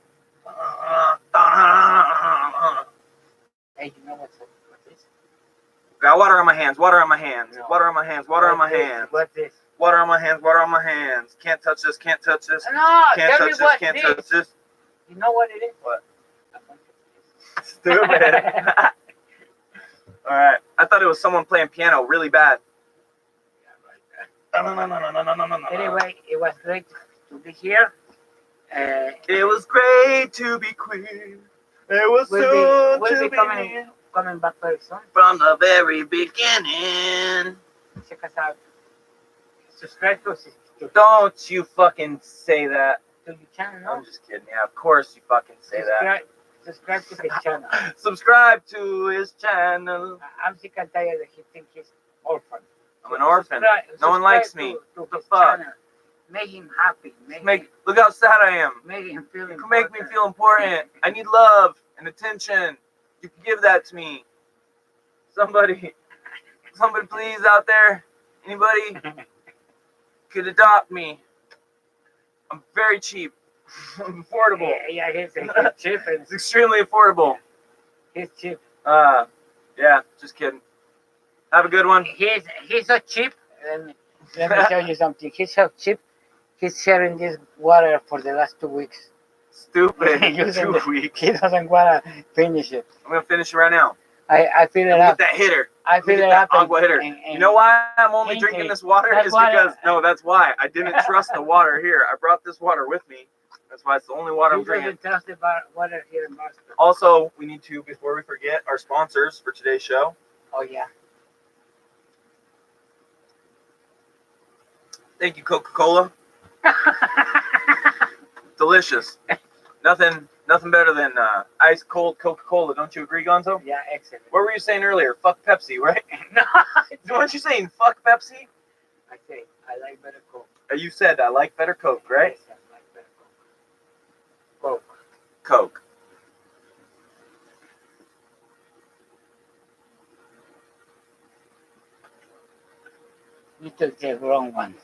B: Hey, you know what this?
A: Got water on my hands, water on my hands,
B: No.
A: water on my hands, water on my
B: What's this?
A: hands.
B: What's this?
A: Water on my hands, water on my hands. Can't touch this, can't touch this.
B: No,
A: Can't
B: tell
A: touch
B: me
A: this,
B: what
A: can't
B: this.
A: touch this.
B: You know what it is?
A: What?
B: A bunch of this.
A: Stupid. Alright. I thought it was someone playing piano really bad. No.
B: Anyway, it was great to be here.
A: It was great to be queer. It was soon
B: we'll
A: to
B: be coming back very soon.
A: from the very beginning.
B: Check us out. Subscribe to
A: Don't you fucking say that.
B: your channel. No?
A: I'm just kidding. Yeah, of course you fucking say that.
B: Subscribe to his channel.
A: Subscribe to his channel.
B: I'm sick and tired that he thinks he's orphan.
A: I'm an orphan. No one likes me.
B: To
A: What the
B: his
A: fuck?
B: channel. Make him happy.
A: Look how sad I am.
B: Make him feel
A: You can make me
B: important.
A: feel important. I need love and attention. You can give that to me. Somebody please out there. Anybody could adopt me. I'm very cheap. I'm affordable.
B: Yeah, he's cheap. And
A: It's extremely affordable.
B: he's cheap.
A: Yeah, just kidding. Have a good one.
B: He's so cheap. Let me tell you something. He's so cheap. He's sharing this water for the last 2 weeks.
A: Stupid.
B: Using
A: 2 weeks.
B: He doesn't want to finish it.
A: I'm gonna finish it right now.
B: I feel it
A: Look
B: up.
A: at that hitter.
B: I
A: Look
B: feel
A: at
B: it
A: that
B: up.
A: agua hitter. You know why I'm only
B: Ain't
A: drinking
B: it?
A: this water?
B: That's
A: Is
B: why
A: that's why. I didn't trust the water here. I brought this water with me. That's why it's the only water I'm
B: He
A: drinking.
B: doesn't trust the water here in Boston.
A: Also, we need to, before we forget, our sponsors for today's show.
B: Oh, yeah.
A: Thank you, Coca-Cola. Delicious. Nothing better than ice cold Coca-Cola. Don't you agree, Gonzo?
B: Yeah, excellent.
A: What were you saying earlier? Fuck Pepsi, right?
B: No,
A: Weren't you saying fuck Pepsi?
B: I say, I like better Coke.
A: You said I like better Coke, right?
B: Yes, I like better Coke.
A: Coke.
B: You took the wrong one.